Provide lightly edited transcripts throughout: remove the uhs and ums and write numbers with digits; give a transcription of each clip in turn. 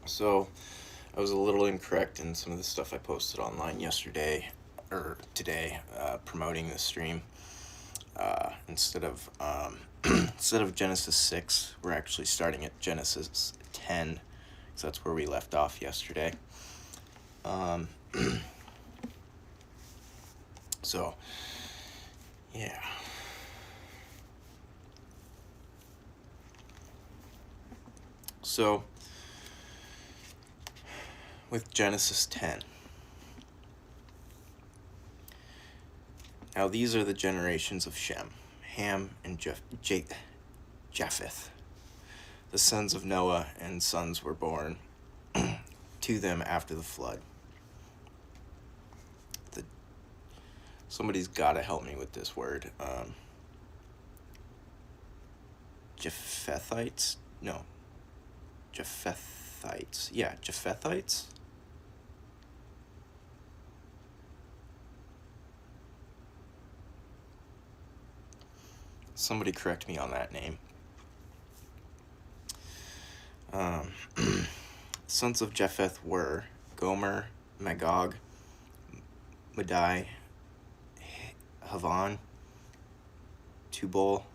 So, I was a little incorrect in some of the stuff I posted online yesterday, or today, promoting the stream. Instead of Genesis 6, we're actually starting at Genesis 10, because that's where we left off yesterday. Um, so, yeah. So, with Genesis 10. Now these are the generations of Shem, Ham, and Japheth. The sons of Noah and sons were born to them after the flood. Somebody's got to help me with this word. Japhethites? No. Japhethites. Yeah, Japhethites? Somebody correct me on that name. Sons of Japheth were Gomer, Magog, Madai, Havan, Tubal,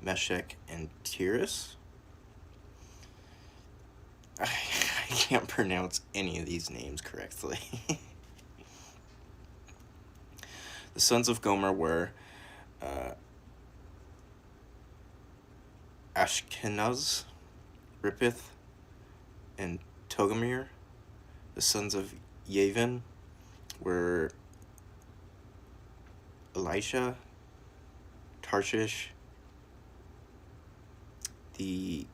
Meshech, and Tiras. I can't pronounce any of these names correctly. The sons of Gomer were Ashkenaz, Rippith, and Togarmah. The sons of Yavin were Elisha, Tarshish, the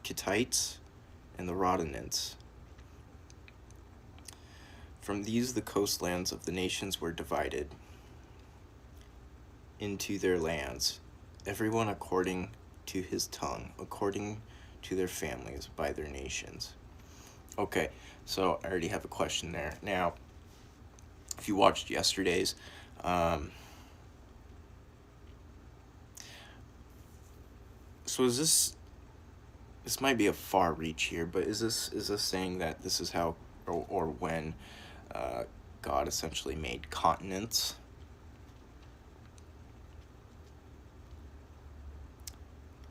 Kittites, and the Rodanites. From these the coastlands of the nations were divided into their lands, everyone according to his tongue, according to their families, by their nations. Okay, so I already have a question there. Now, if you watched yesterday's, so is this might be a far reach here, but is this saying that this is how or when God essentially made continents?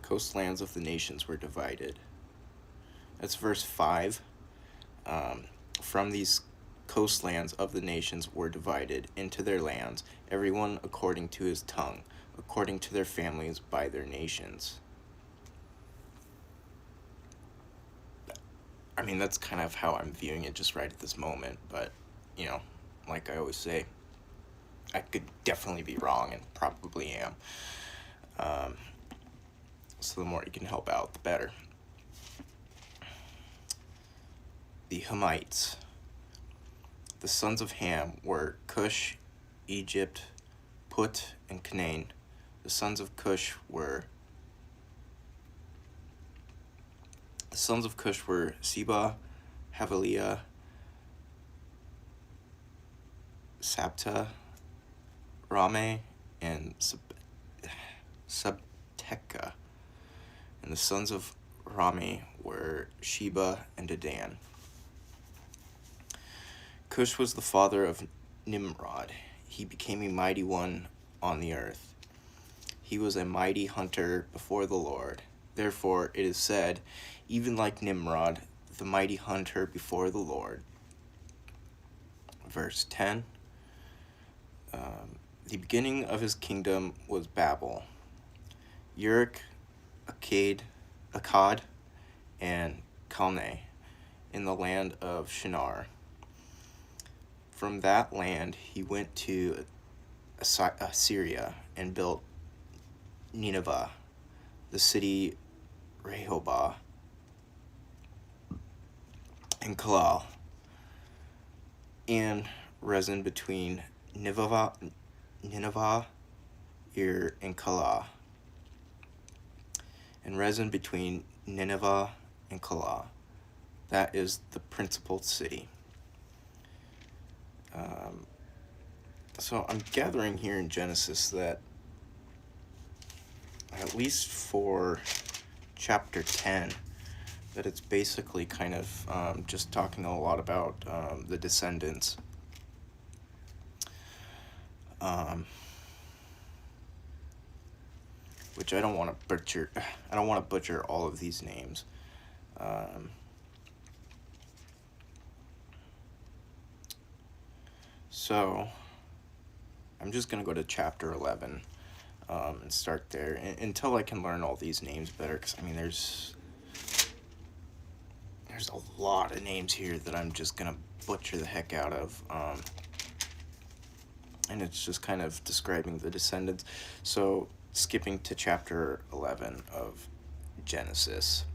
Coastlands of the nations were divided. That's verse 5. From these coastlands of the nations were divided into their lands, everyone according to his tongue, according to their families, by their nations. I mean, that's kind of how I'm viewing it just right at this moment, but, you know, like I always say, I could definitely be wrong and probably am. So the more you can help out, the better. The Hamites. The sons of Ham were Cush, Egypt, Put, and Canaan. The sons of Cush were Seba, Havilah, Sabta, Rame, and Sabteka. And the sons of Rame were Sheba and Dedan. Cush was the father of Nimrod. He became a mighty one on the earth. He was a mighty hunter before the Lord. Therefore it is said, even like Nimrod, the mighty hunter before the Lord. Verse 10. The beginning of his kingdom was Babel. Uruk, Akkad, and Calneh in the land of Shinar. From that land he went to Assyria and built Nineveh, the city Rehoboth, and Kalal, and Rezin between Nineveh, Ir, and Calah, and Rezin between Nineveh and Calah. That is the principal city. So I'm gathering here in Genesis that at least for chapter 10, that it's basically kind of just talking a lot about the descendants. Which I don't want to butcher. I don't want to butcher all of these names. So I'm just gonna go to chapter 11 and start there until I can learn all these names better. Because I mean, there's a lot of names here that I'm just gonna butcher the heck out of. And it's just kind of describing the descendants. So skipping to chapter 11 of Genesis.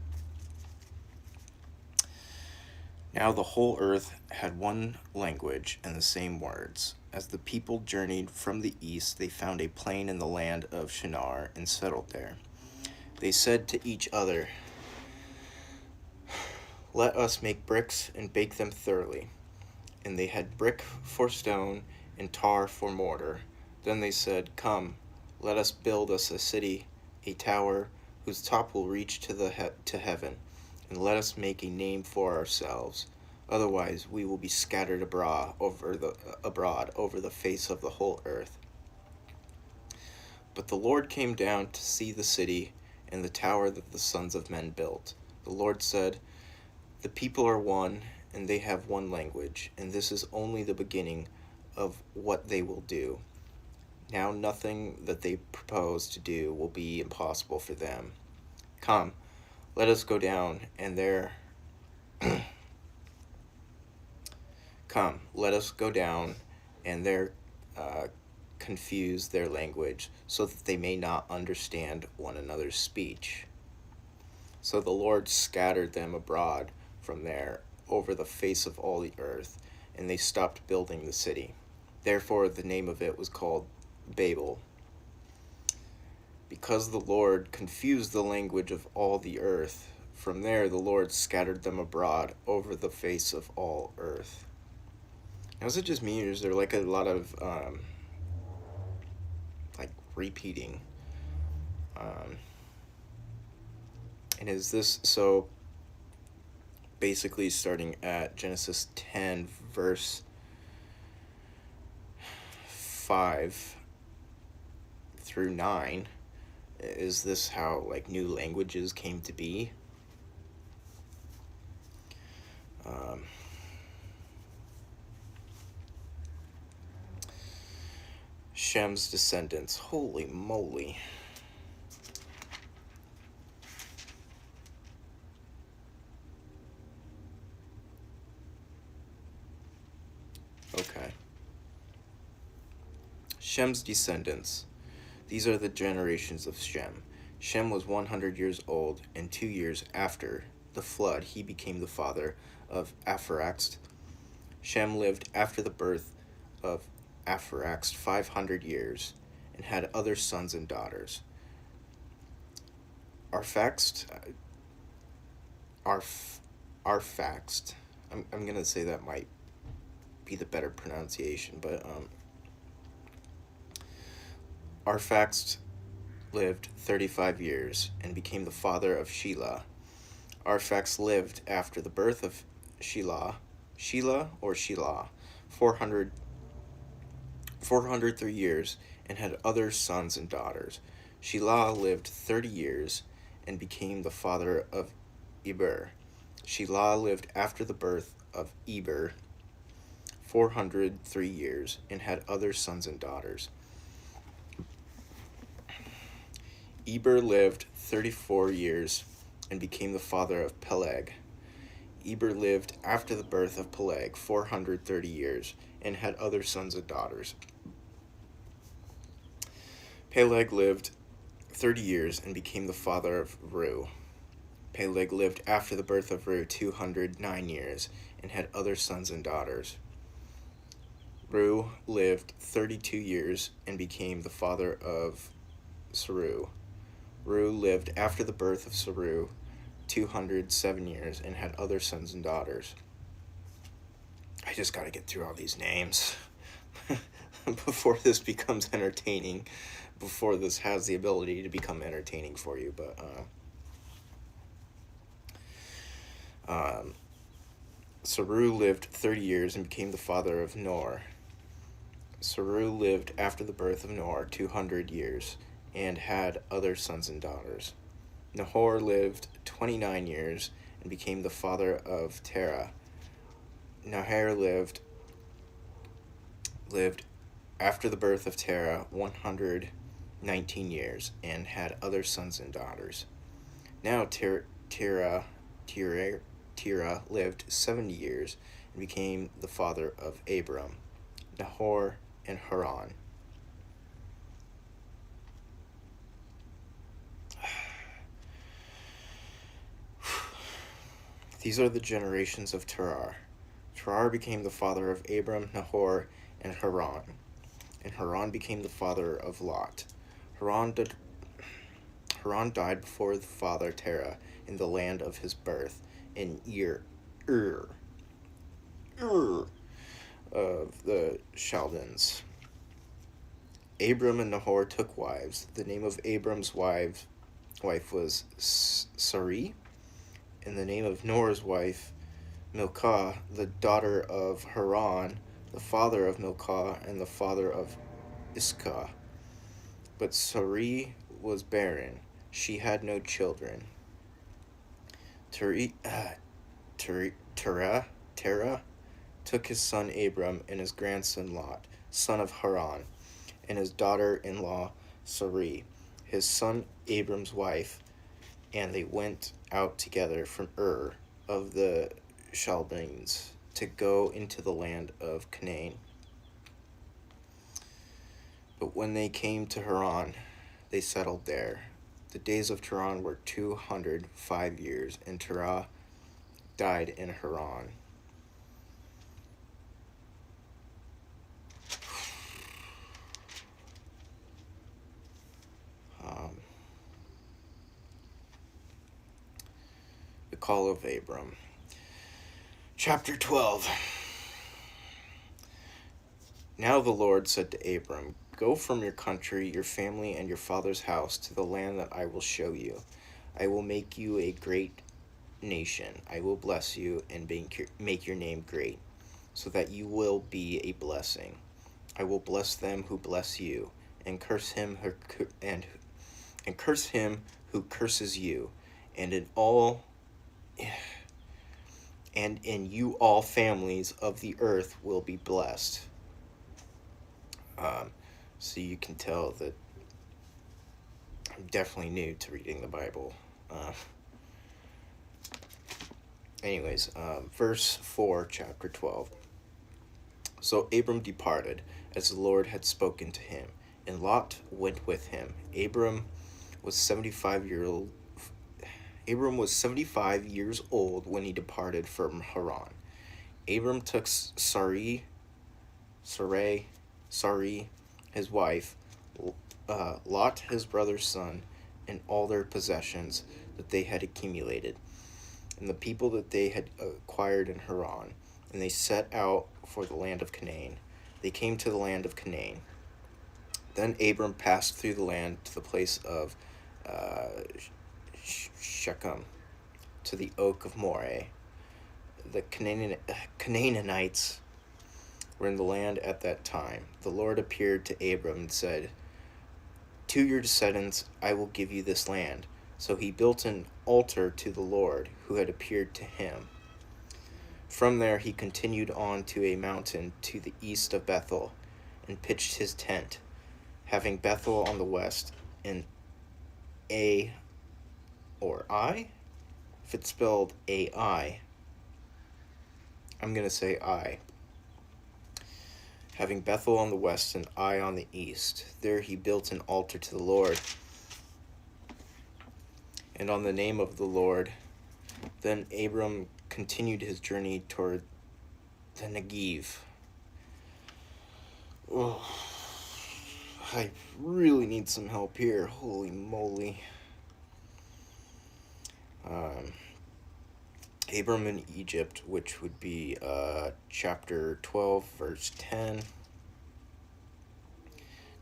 Now the whole earth had one language and the same words. As the people journeyed from the east, they found a plain in the land of Shinar and settled there. They said to each other, "Let us make bricks and bake them thoroughly." And they had brick for stone and tar for mortar. Then they said, "Come, let us build us a city, a tower whose top will reach to heaven, and let us make a name for ourselves. Otherwise we will be scattered abroad over the face of the whole earth." But the Lord came down to see the city and the tower that the sons of men built. The Lord said, "The people are one, and they have one language, and this is only the beginning of what they will do. Now nothing that they propose to do will be impossible for them. Come, let us go down, and there Come, let us go down, and there confuse their language, so that they may not understand one another's speech." So the Lord scattered them abroad from there over the face of all the earth, and they stopped building the city. Therefore the name of it was called Babel, because the Lord confused the language of all the earth. From there the Lord scattered them abroad over the face of all earth. Now, is it just me, or is there like a lot of like repeating? And is this so? Basically, starting at Genesis 10, verse 5 through 9, is this how like new languages came to be? Shem's descendants. Holy moly. Okay. Shem's descendants. These are the generations of Shem. Shem was 100 years old, and 2 years after the flood he became the father of Arphaxad. Shem lived after the birth of Arphaxad 500 years, and had other sons and daughters. Arphaxad, I'm gonna say that might be the better pronunciation, but Arphaxad lived 35 years and became the father of Shelah. Arphaxad lived after the birth of Shelah, 403 years, and had other sons and daughters. Shelah lived 30 years and became the father of Eber. Shelah lived after the birth of Eber 403 years and had other sons and daughters. Eber lived 34 years and became the father of Peleg. Eber lived after the birth of Peleg 430 years and had other sons and daughters. Peleg lived 30 years and became the father of Reu. Peleg lived after the birth of Reu 209 years and had other sons and daughters. Reu lived 32 years and became the father of Serug. Reu lived after the birth of Serug 207 years and had other sons and daughters. I just gotta get through all these names before this becomes entertaining, before this has the ability to become entertaining for you, but Saru lived 30 years and became the father of Nor. Saru lived after the birth of Nor 200 years and had other sons and daughters. Nahor lived 29 years and became the father of Terah. Nahor lived after the birth of Terah 119 years and had other sons and daughters. Now Terah lived 70 years and became the father of Abram, Nahor, and Haran. These are the generations of Terah. Terah became the father of Abram, Nahor, and Haran. And Haran became the father of Lot. Haran died before the father Terah in the land of his birth, in Ur of the Chaldeans. Abram and Nahor took wives. The name of Abram's wife was Sarai, and the name of Nahor's wife, Milcah, the daughter of Haran, the father of Milcah and the father of Iscah. But Sarai was barren. She had no children. Terah took his son Abram and his grandson Lot, son of Haran, and his daughter-in-law Sarai, his son Abram's wife, and they went out together from Ur of the Chaldeans to go into the land of Canaan. But when they came to Haran, they settled there. The days of Terah were 205 years, and Terah died in Haran. The call of Abram. Chapter 12. Now the Lord said to Abram, "Go from your country, your family, and your father's house to the land that I will show you. I will make you a great nation. I will bless you and make your name great, so that you will be a blessing. I will bless them who bless you, and curse him who curses you, and in you all families of the earth will be blessed." So you can tell that I'm definitely new to reading the Bible. Verse 4, chapter 12. So Abram departed, as the Lord had spoken to him, and Lot went with him. Abram was 75 years old when he departed from Haran. Abram took Sarai, his wife, Lot, his brother's son, and all their possessions that they had accumulated, and the people that they had acquired in Haran, and they set out for the land of Canaan. They came to the land of Canaan. Then Abram passed through the land to the place of Shechem, to the oak of Moreh. The Canaanites were in the land at that time. The Lord appeared to Abram and said, "To your descendants I will give you this land." So he built an altar to the Lord who had appeared to him. From there he continued on to a mountain to the east of Bethel and pitched his tent, having Bethel on the west and A or I? If it's spelled A-I, I'm going to say I. Having Bethel on the west and Ai on the east. There he built an altar to the Lord, and on the name of the Lord. Then Abram continued his journey toward the Negev. Oh, I really need some help here. Holy moly. Abram in Egypt, which would be chapter 12, verse 10.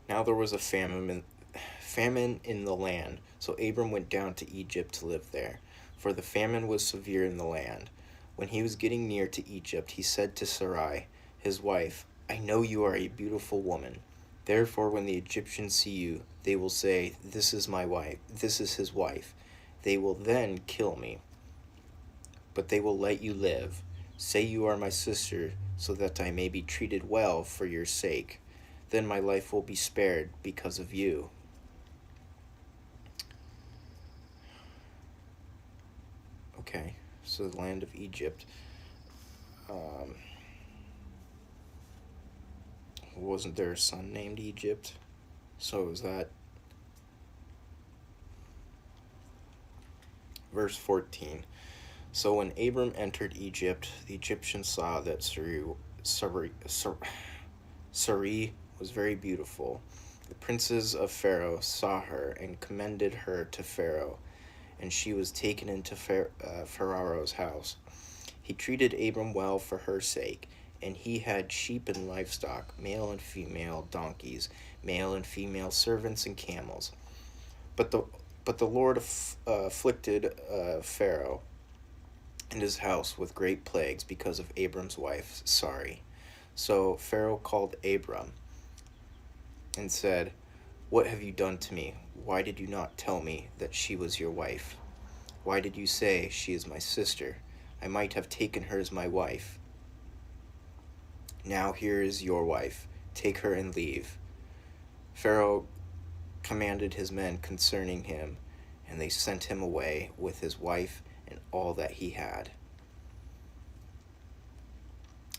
Now there was a famine famine in the land. So Abram went down to Egypt to live there, for the famine was severe in the land. When he was getting near to Egypt, he said to Sarai, his wife, I know you are a beautiful woman. Therefore, when the Egyptians see you, they will say, this is my wife, this is his wife. They will then kill me, but they will let you live. Say you are my sister, so that I may be treated well for your sake. Then my life will be spared because of you. Okay, so the land of Egypt. Wasn't there a son named Egypt? So is that verse 14. So when Abram entered Egypt, the Egyptians saw that Sarai was very beautiful. The princes of Pharaoh saw her and commended her to Pharaoh, and she was taken into Pharaoh's house. He treated Abram well for her sake, and he had sheep and livestock, male and female donkeys, male and female servants and camels. But the Lord afflicted Pharaoh and his house with great plagues because of Abram's wife Sarai. So Pharaoh called Abram and said, What have you done to me? Why did you not tell me that she was your wife? Why did you say, she is my sister? I might have taken her as my wife. Now here is your wife. Take her and leave. Pharaoh commanded his men concerning him, and they sent him away with his wife and all that he had.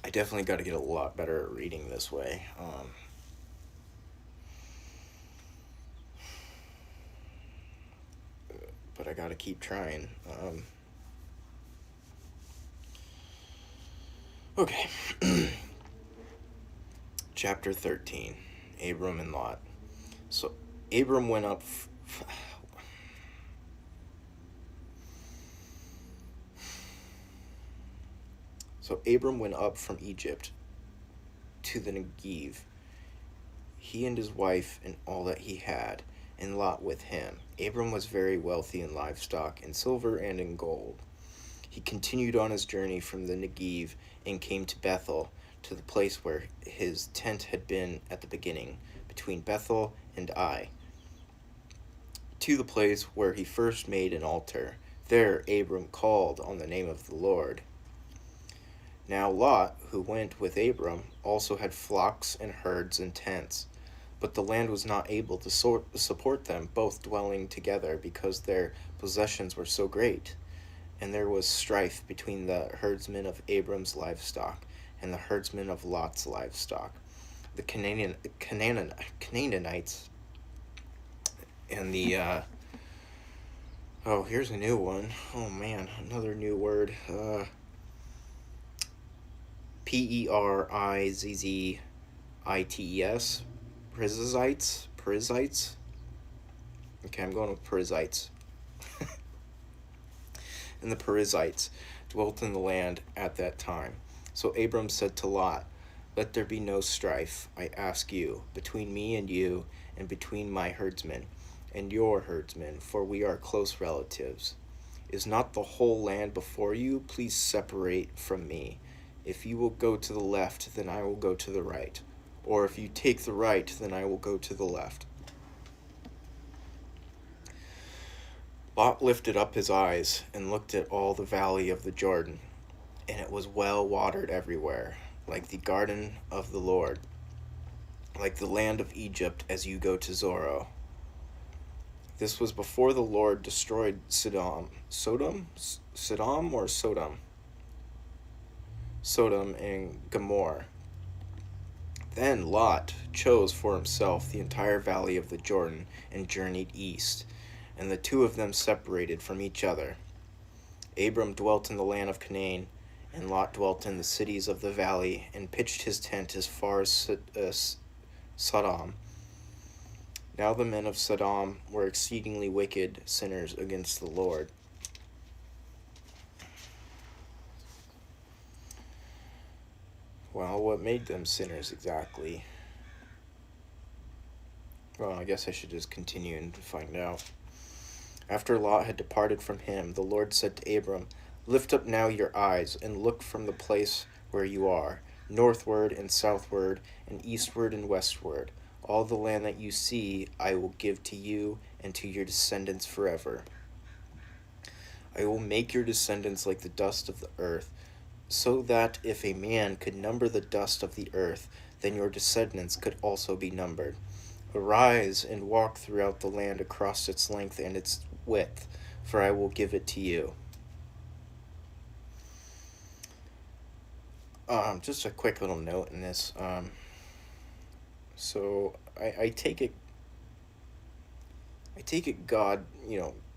I definitely got to get a lot better at reading this way. But I got to keep trying. Okay. Chapter 13. Abram and Lot. So Abram went up... So Abram went up from Egypt to the Negev, he and his wife and all that he had, and Lot with him. Abram was very wealthy in livestock, in silver and in gold. He continued on his journey from the Negev and came to Bethel, to the place where his tent had been at the beginning, between Bethel and Ai, to the place where he first made an altar. There Abram called on the name of the Lord. Now Lot, who went with Abram, also had flocks and herds and tents, but the land was not able to support them, both dwelling together, because their possessions were so great. And there was strife between the herdsmen of Abram's livestock and the herdsmen of Lot's livestock. The Canaanites and the here's a new one. Oh man, another new word. Perizzites, Perizzites. Okay, I'm going with Perizzites. And the Perizzites dwelt in the land at that time. So Abram said to Lot, Let there be no strife, I ask you, between me and you, and between my herdsmen and your herdsmen, for we are close relatives. Is not the whole land before you? Please separate from me. If you will go to the left, then I will go to the right. Or if you take the right, then I will go to the left. Lot lifted up his eyes and looked at all the valley of the Jordan, and it was well watered everywhere, like the garden of the Lord, like the land of Egypt as you go to Zoar. This was before the Lord destroyed Sodom and Gomorrah. Then Lot chose for himself the entire valley of the Jordan and journeyed east, and the two of them separated from each other. Abram dwelt in the land of Canaan, and Lot dwelt in the cities of the valley, and pitched his tent as far as Sodom. Now the men of Sodom were exceedingly wicked sinners against the Lord. Well, what made them sinners exactly? Well, I guess I should just continue and find out. After Lot had departed from him, the Lord said to Abram, "Lift up now your eyes, and look from the place where you are, northward and southward, and eastward and westward. All the land that you see I will give to you and to your descendants forever. I will make your descendants like the dust of the earth, so that if a man could number the dust of the earth, then your descendants could also be numbered. Arise and walk throughout the land across its length and its width, for I will give it to you." Just a quick little note in this. So I take it. I take it God,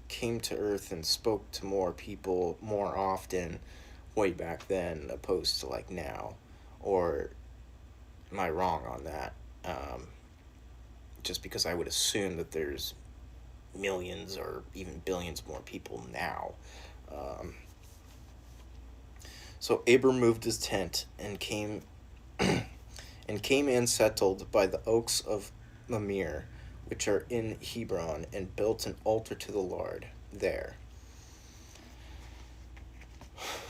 came to Earth and spoke to more people more often, way back then, opposed to like now, or am I wrong on that? Just because I would assume that there's millions or even billions more people now. So Abram moved his tent and came and settled by the oaks of Mamre, which are in Hebron, and built an altar to the Lord there.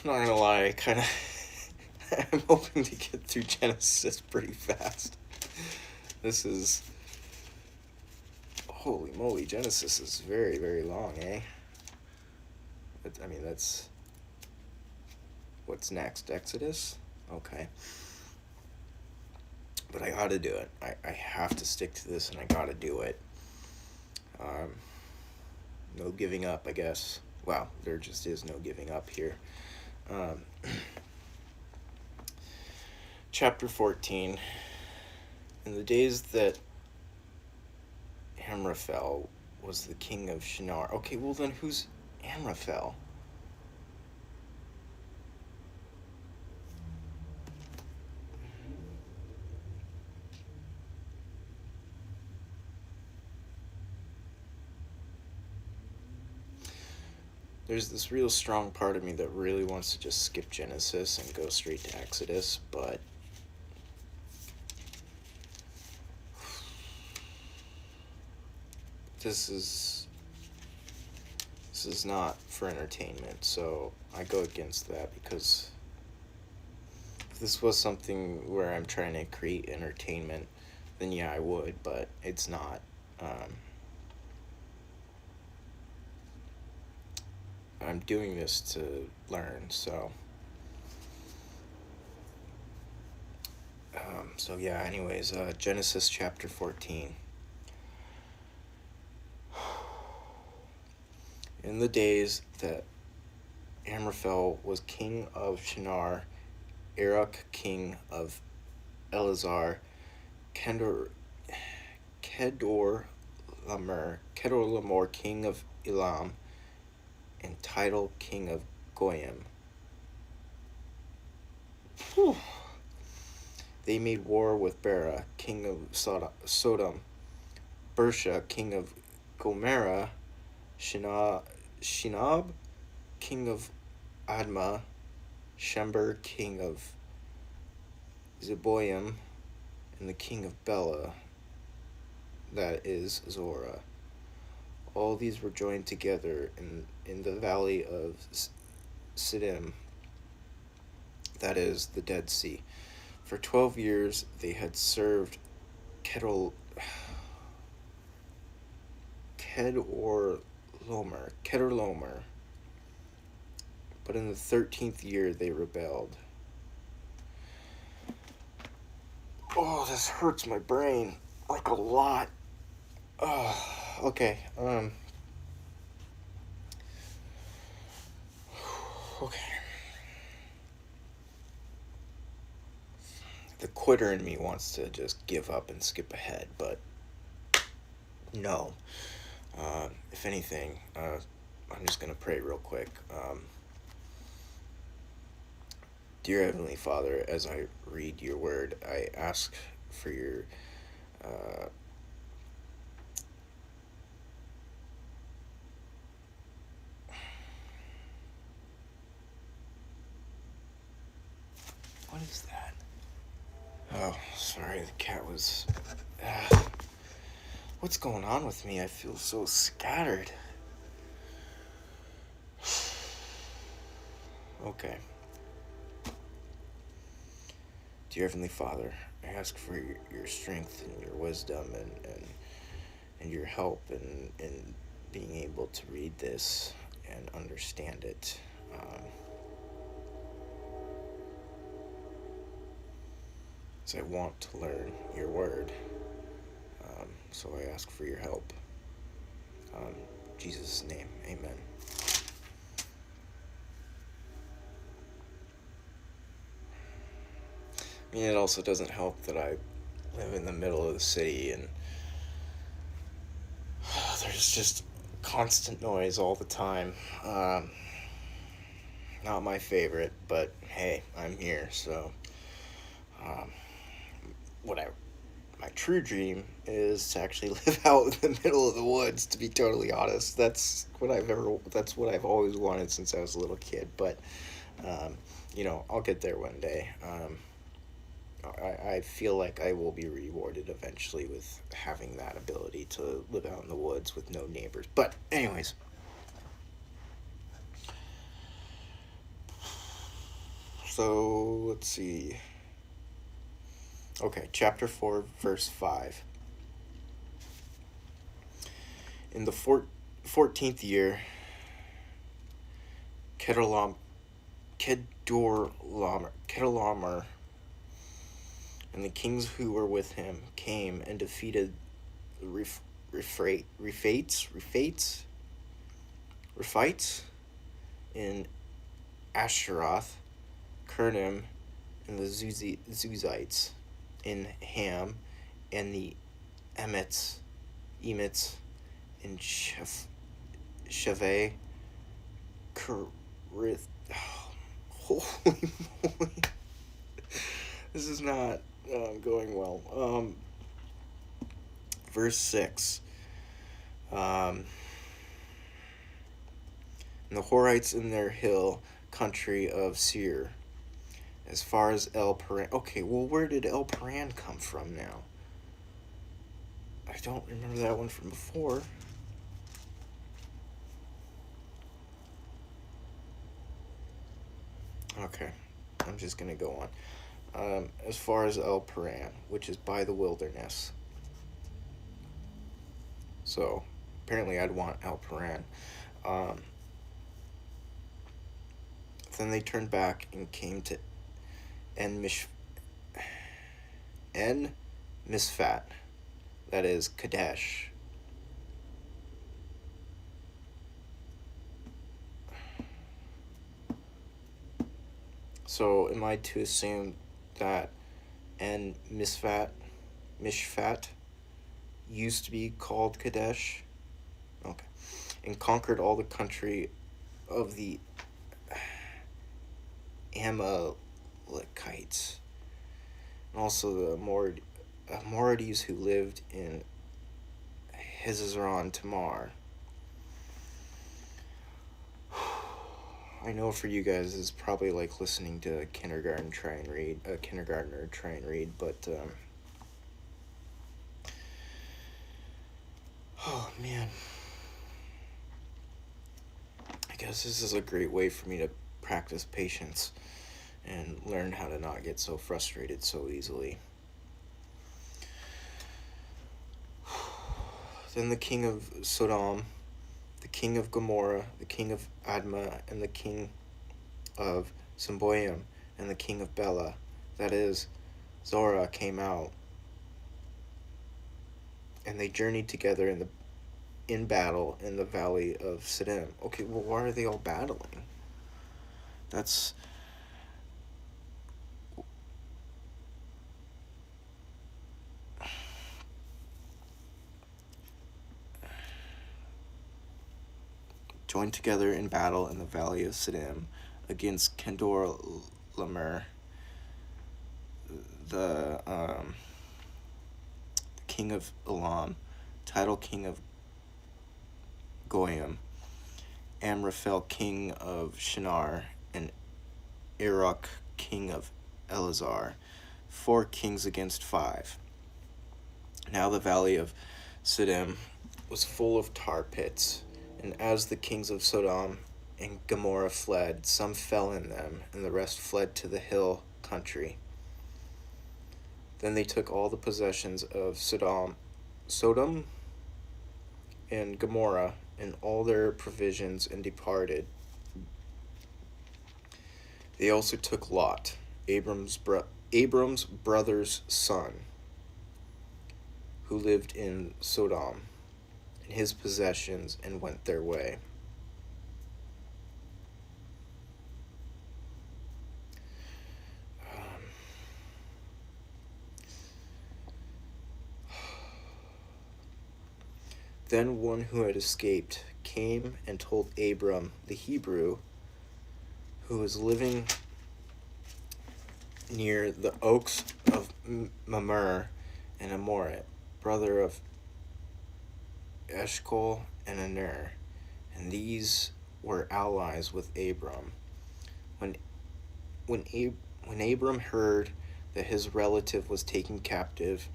Not gonna lie, I'm hoping to get through Genesis pretty fast. This is, holy moly, Genesis is very, very long, eh? That's, what's next, Exodus? Okay. But I gotta do it. I have to stick to this, and I gotta do it. No giving up, I guess. Wow, there just is no giving up here. Chapter 14. In the days that Amraphel was the king of Shinar. Okay, well then who's Amraphel? There's this real strong part of me that really wants to just skip Genesis and go straight to Exodus, but this is not for entertainment, so I go against that, because if this was something where I'm trying to create entertainment, then yeah, I would, but it's not. I'm doing this to learn, so yeah, anyways, Genesis chapter 14. In the days that Amraphel was king of Shinar, Arok king of Elazar, Kedorlaomer king of Elam, and Tidal king of Goyim. Whew. They made war with Bera, king of Sodom, Bersha, king of Gomorrah, Shinab, king of Admah, Shember, king of Zeboim, and the king of Bela, that is Zorah. All these were joined together in the valley of Siddim, that is the Dead Sea. For 12 years they had served Kedorlaomer. But in the 13th year they rebelled. Oh, this hurts my brain like a lot. Okay. Okay. The quitter in me wants to just give up and skip ahead, but no. If anything, I'm just going to pray real quick. Dear Heavenly Father, as I read your word, I ask for your what is that? Oh, sorry, the cat was What's going on with me? I feel so scattered. Okay. Dear Heavenly Father, I ask for your strength and your wisdom and your help in being able to read this and understand it. As I want to learn your word. So I ask for your help. In Jesus' name, amen. I mean, it also doesn't help that I live in the middle of the city and there's just constant noise all the time. Not my favorite, but hey, I'm here, so what I my true dream is to actually live out in the middle of the woods, to be totally honest. That's what I've always wanted since I was a little kid, but I'll get there one day. I feel like I will be rewarded eventually with having that ability to live out in the woods with no neighbors. But anyways, so let's see. Okay, chapter 4, verse 5. In the 14th year, Kedorlaomer, and the kings who were with him came and defeated the Rephites in Asheroth, Kernim, and the Zuzites in Ham, and the Emets in Shaveh, Kerith. Holy moly. This is not going well. Verse 6. And the Horites in their hill country of Seir, as far as El Paran. Okay, well, where did El Paran come from now? I don't remember that one from before. Okay, I'm just going to go on. As far as El Paran, which is by the wilderness. So, apparently I'd want El Paran. Then they turned back and came to Misfat, that is Kadesh. So am I to assume that Mishfat used to be called Kadesh? Okay. And conquered all the country of the Amalekites, and also the Amorites who lived in Hezron Tamar. I know for you guys it's probably like listening to a kindergartner try and read, but oh man, I guess this is a great way for me to practice patience and learn how to not get so frustrated so easily. Then the king of Sodom, the king of Gomorrah, the king of Admah, and the king of Seboim, and the king of Bela, that is, Zorah, came out, and they journeyed together in battle in the valley of Siddim. Okay, well, why are they all battling? That's... joined together in battle in the valley of Siddim against Kedorlaomer, the king of Elam, Tidal king of Goyim, Amraphel king of Shinar, and Arok king of Elazar, 4 kings against 5. Now the valley of Siddim was full of tar pits, and as the kings of Sodom and Gomorrah fled, some fell in them, and the rest fled to the hill country. Then they took all the possessions of Sodom and Gomorrah, and all their provisions, and departed. They also took Lot, Abram's brother's son, who lived in Sodom, and his possessions, and went their way. Then one who had escaped came and told Abram the Hebrew, who was living near the oaks of Mamre and Amorit, brother of Eshcol and Aner, and these were allies with Abram. When Abram heard that his relative was taken captive,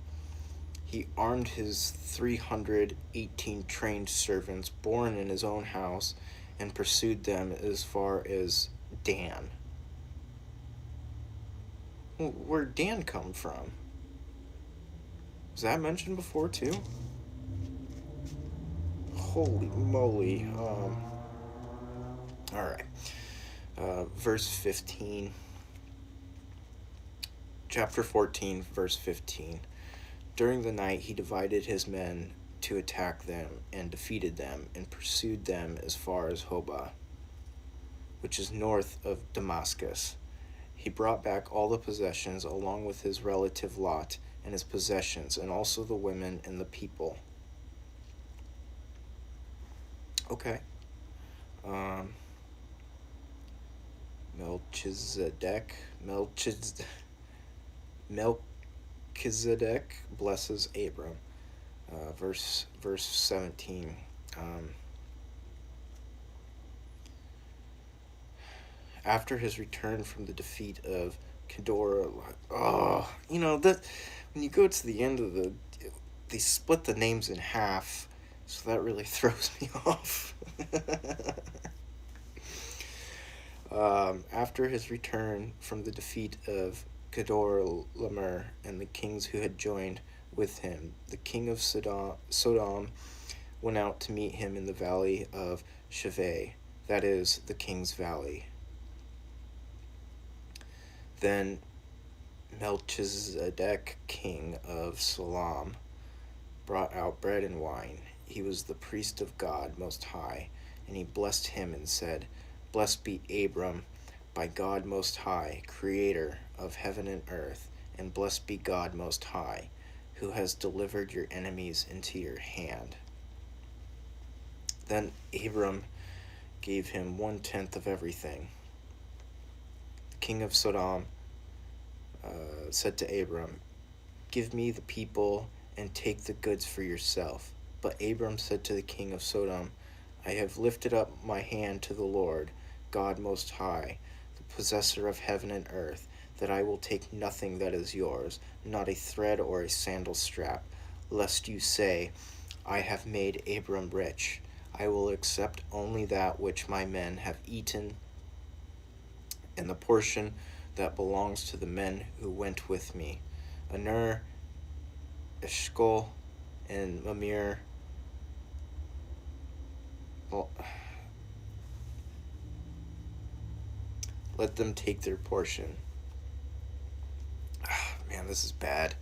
he armed his 318 trained servants born in his own house and pursued them as far as Dan. Where'd Dan come from? Was that mentioned before too? Holy moly. Alright. Verse 15. Chapter 14, verse 15. During the night he divided his men to attack them, and defeated them, and pursued them as far as Hobah, which is north of Damascus. He brought back all the possessions, along with his relative Lot and his possessions, and also the women and the people. Okay. Melchizedek blesses Abram. Verse 17. After his return from the defeat of Kedor, that when you go to the end of they split the names in half, so that really throws me off. After his return from the defeat of Kedorlaomer and the kings who had joined with him, the king of Sodom went out to meet him in the valley of Shaveh, that is, the king's valley. Then Melchizedek, king of Salem, brought out bread and wine. He was the priest of God Most High, and he blessed him and said, Blessed be Abram by God Most High, creator of heaven and earth, and blessed be God Most High, who has delivered your enemies into your hand. Then Abram gave him 1/10 of everything. The king of Sodom said to Abram, Give me the people and take the goods for yourself. But Abram said to the king of Sodom, I have lifted up my hand to the Lord, God Most High, the possessor of heaven and earth, that I will take nothing that is yours, not a thread or a sandal strap, lest you say, I have made Abram rich. I will accept only that which my men have eaten, and the portion that belongs to the men who went with me. Aner, Eshcol, and Mamre. Let them take their portion. Man, this is bad.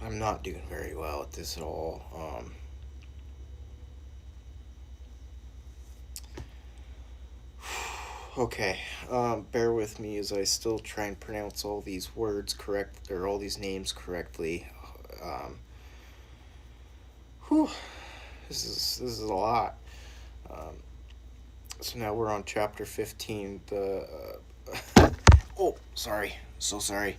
I'm not doing very well at this at all. Okay, bear with me as I still try and pronounce all these words correct, or all these names correctly. This is a lot. So now we're on chapter 15. Oh, sorry, so sorry.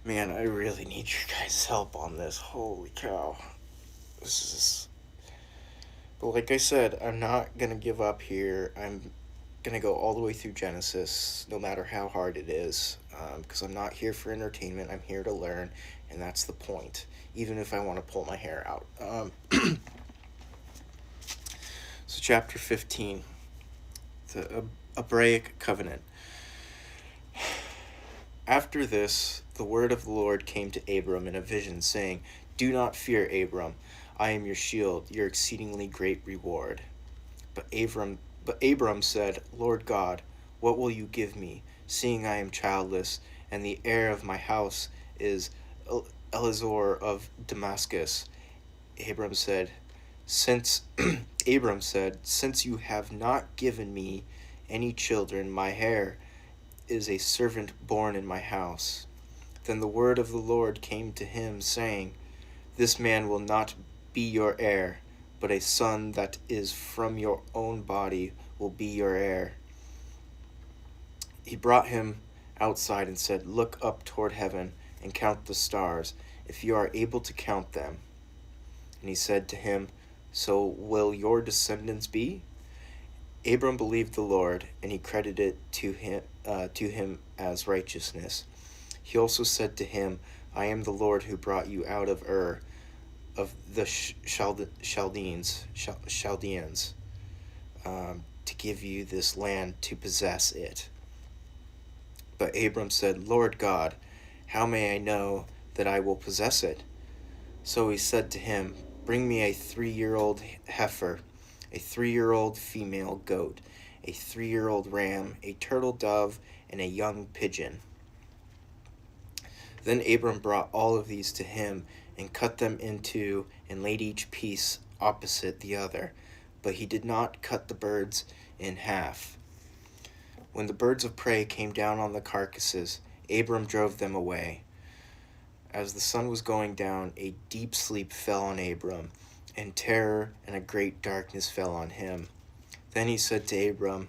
Man, I really need your guys' help on this. Holy cow, But like I said, I'm not gonna give up here. I'm going to go all the way through Genesis, no matter how hard it is, because I'm not here for entertainment. I'm here to learn, and that's the point, even if I want to pull my hair out. So chapter 15, the Abrahamic covenant. After this, the word of the Lord came to Abram in a vision, saying, "Do not fear, Abram. I am your shield, your exceedingly great reward." But Abram said, "Lord God, what will you give me, seeing I am childless, and the heir of my house is Eleazar of Damascus?" Abram said, "Since you have not given me any children, my heir is a servant born in my house." Then the word of the Lord came to him, saying, "This man will not be your heir, but a son that is from your own body will be your heir." He brought him outside and said, "Look up toward heaven and count the stars, if you are able to count them." And he said to him, "So will your descendants be?" Abram believed the Lord, and he credited it to him as righteousness. He also said to him, "I am the Lord who brought you out of Ur of the Chaldeans, to give you this land to possess it." But Abram said, "Lord God, how may I know that I will possess it?" So he said to him, "Bring me a 3-year-old heifer, a 3-year-old female goat, a 3-year-old ram, a turtle dove, and a young pigeon." Then Abram brought all of these to him, and cut them into, and laid each piece opposite the other. But he did not cut the birds in half. When the birds of prey came down on the carcasses, Abram drove them away. As the sun was going down, a deep sleep fell on Abram, and terror and a great darkness fell on him. Then he said to Abram,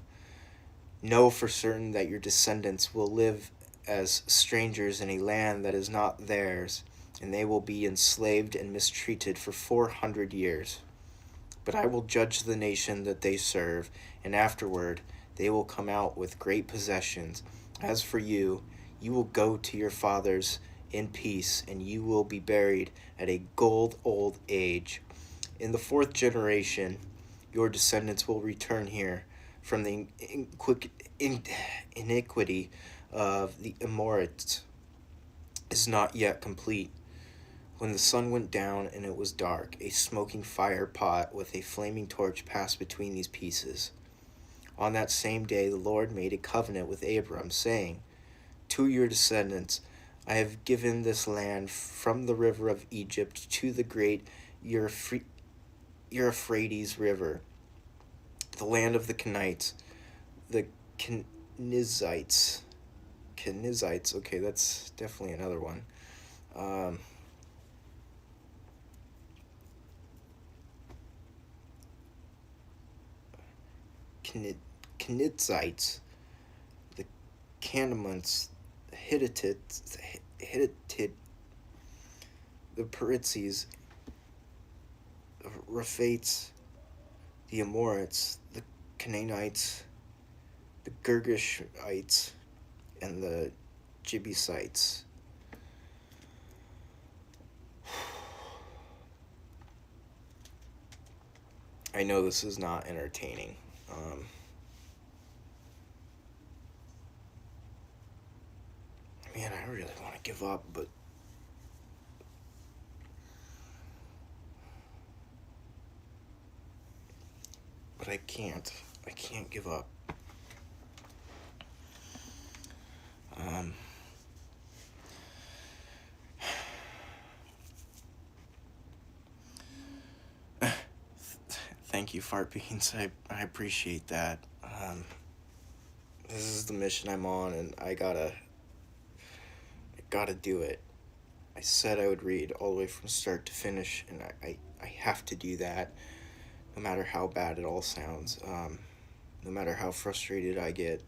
"Know for certain that your descendants will live as strangers in a land that is not theirs, and they will be enslaved and mistreated for 400 years. But I will judge the nation that they serve, and afterward they will come out with great possessions. As for you, you will go to your fathers in peace, and you will be buried at a old age. In the 4th generation, your descendants will return here from the iniquity of the Amorites is not yet complete." When the sun went down and it was dark, a smoking fire pot with a flaming torch passed between these pieces. On that same day the Lord made a covenant with Abram, saying, "To your descendants I have given this land from the river of Egypt to the great Euphrates River, the land of the Kenites, the Kenizzites." Okay, that's definitely another one. Kenizzites, the Canaanites, Hittites, the Perizzes, the Rephaites, the Amorites, the Canaanites, the Girgashites, and the Jebusites. I know this is not entertaining. Man, I really want to give up, but I can't. I can't give up. Thank you, Fart Beans. I appreciate that. This is the mission I'm on, and I gotta do it. I said I would read all the way from start to finish, and I have to do that, no matter how bad it all sounds, no matter how frustrated I get.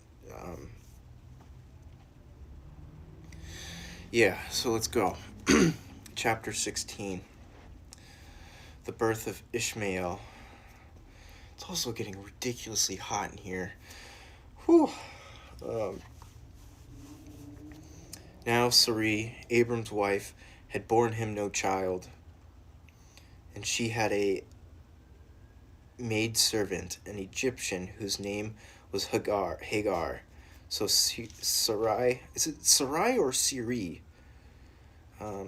Yeah, so let's go. Chapter 16. The birth of Ishmael. It's also getting ridiculously hot in here. Whew. Um, Now Sarai, Abram's wife, had borne him no child, and she had a maidservant, an Egyptian, whose name was Hagar. So Sarai, is it Sarai or Siri?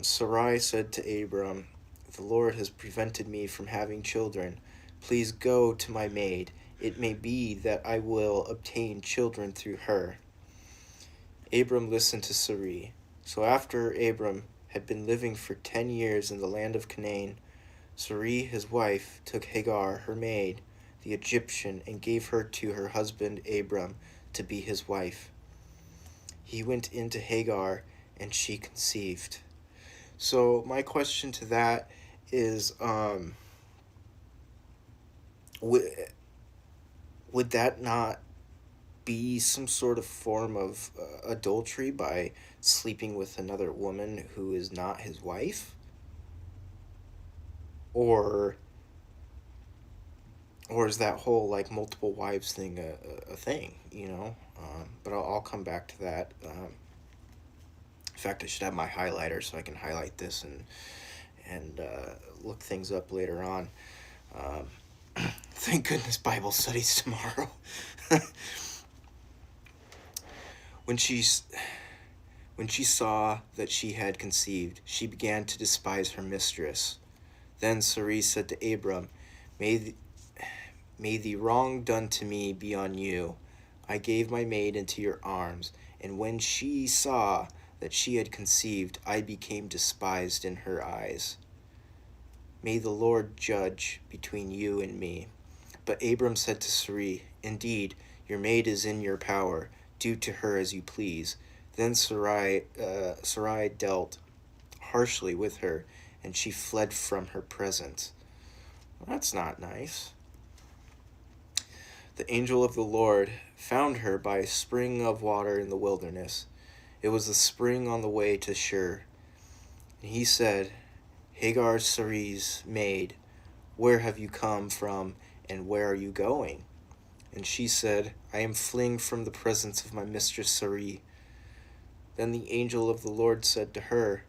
Sarai said to Abram, "The Lord has prevented me from having children. Please go to my maid. It may be that I will obtain children through her." Abram listened to Sarai. So after Abram had been living for 10 years in the land of Canaan, Sarai, his wife, took Hagar, her maid, the Egyptian, and gave her to her husband Abram to be his wife. He went into Hagar, and she conceived. So my question to that is, would that not be some sort of form of adultery by sleeping with another woman who is not his wife? Or is that whole like multiple wives thing a thing, you know? But I'll come back to that. In fact, I should have my highlighter so I can highlight this and look things up later on. Thank goodness Bible studies tomorrow. When she saw that she had conceived, she began to despise her mistress. Then Sarai said to Abram, May the wrong done to me be on you. I gave my maid into your arms, and when she saw that she had conceived, I became despised in her eyes. May the Lord judge between you and me. But Abram said to Sarai, Indeed, your maid is in your power. Do to her as you please. Then Sarai dealt harshly with her, and she fled from her presence. Well, that's not nice. The angel of the Lord found her by a spring of water in the wilderness. It was the spring on the way to Shur. And he said, Hagar, Sarai's maid, where have you come from, and where are you going? And she said, I am fleeing from the presence of my mistress Sarai. Then the angel of the Lord said to her,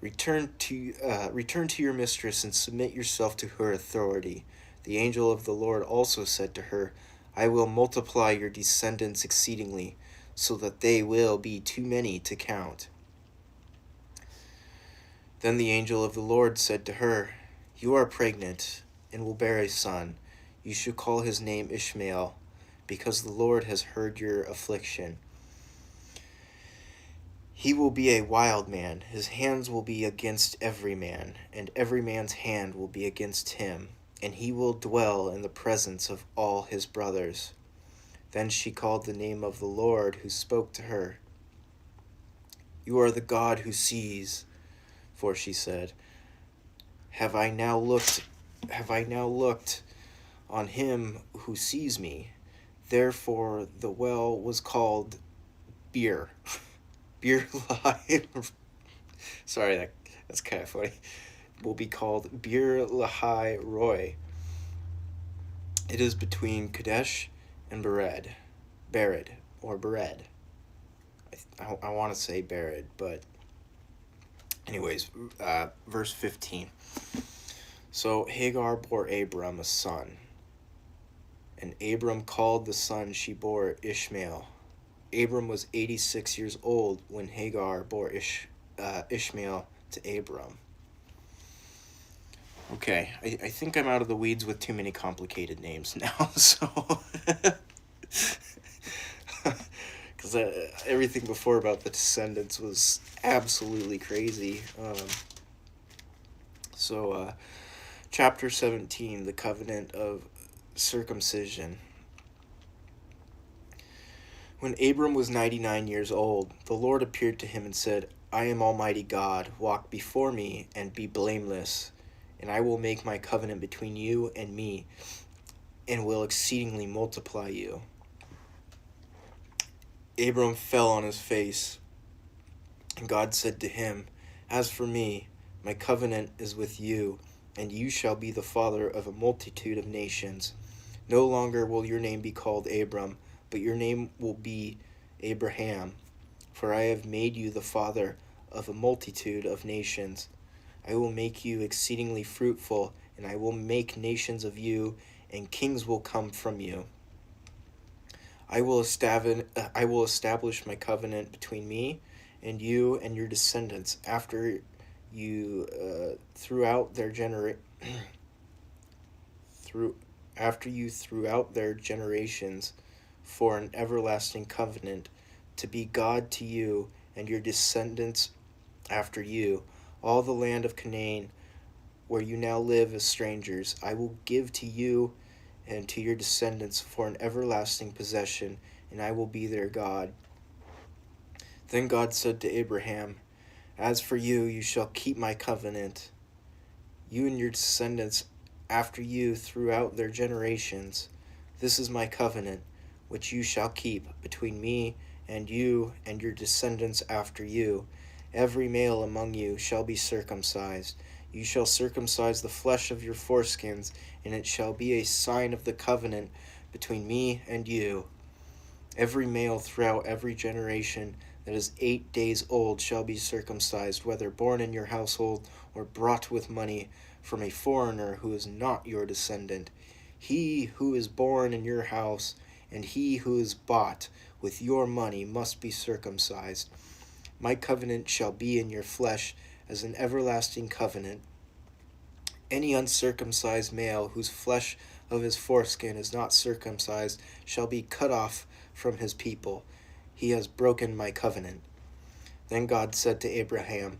Return to your mistress and submit yourself to her authority. The angel of the Lord also said to her, I will multiply your descendants exceedingly, so that they will be too many to count. Then the angel of the Lord said to her, You are pregnant and will bear a son. You should call his name Ishmael, because the Lord has heard your affliction. He will be a wild man. His hands will be against every man, and every man's hand will be against him, and he will dwell in the presence of all his brothers. Then she called the name of the Lord who spoke to her. You are the God who sees, for she said, Have I now looked on him who sees me? Therefore the well was called Beer Lahai. Sorry, that's kind of funny. Will be called Beer Lahai Roy. It is between Kadesh and Bered. I want to say Bered, but anyways, verse 15. So Hagar bore Abram a son, and Abram called the son she bore Ishmael. Abram was 86 years old when Hagar bore Ishmael to Abram. Okay, I think I'm out of the weeds with too many complicated names now, so... Because everything before about the descendants was absolutely crazy. Chapter 17, the covenant of circumcision. When Abram was 99 years old, the Lord appeared to him and said, I am Almighty God, walk before me and be blameless, and I will make my covenant between you and me, and will exceedingly multiply you. Abram fell on his face, and God said to him, As for me, my covenant is with you, and you shall be the father of a multitude of nations. No longer will your name be called Abram, but your name will be Abraham, for I have made you the father of a multitude of nations. I will make you exceedingly fruitful, and I will make nations of you, and kings will come from you. I will establish my covenant between me and you and your descendants after you throughout their generations for an everlasting covenant, to be God to you and your descendants after you. All the land of Canaan, where you now live as strangers, I will give to you and to your descendants for an everlasting possession, and I will be their God. Then God said to Abraham, As for you, you shall keep my covenant, you and your descendants after you throughout their generations. This is my covenant, which you shall keep between me and you and your descendants after you. Every male among you shall be circumcised. You shall circumcise the flesh of your foreskins, and it shall be a sign of the covenant between me and you. Every male throughout every generation that is 8 days old shall be circumcised, whether born in your household or brought with money from a foreigner who is not your descendant. He who is born in your house and he who is bought with your money must be circumcised. My covenant shall be in your flesh as an everlasting covenant. Any uncircumcised male whose flesh of his foreskin is not circumcised shall be cut off from his people. He has broken my covenant. Then God said to Abraham,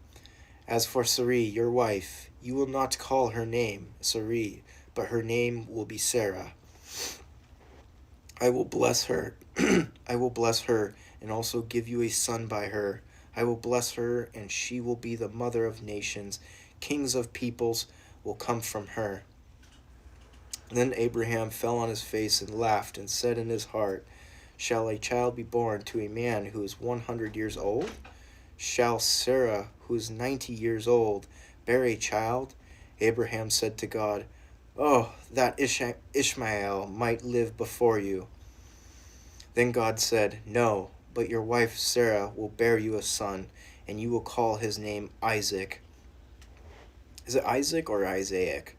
As for Sarai, your wife, you will not call her name Sarai, but her name will be Sarah. I will bless her. I will bless her and also give you a son by her. I will bless her, and she will be the mother of nations. Kings of peoples will come from her. Then Abraham fell on his face and laughed and said in his heart, Shall a child be born to a man who is 100 years old? Shall Sarah, who is 90 years old, bear a child? Abraham said to God, Oh, that Ishmael might live before you. Then God said, No, but your wife Sarah will bear you a son, and you will call his name Isaac. Is it Isaac or Isaac?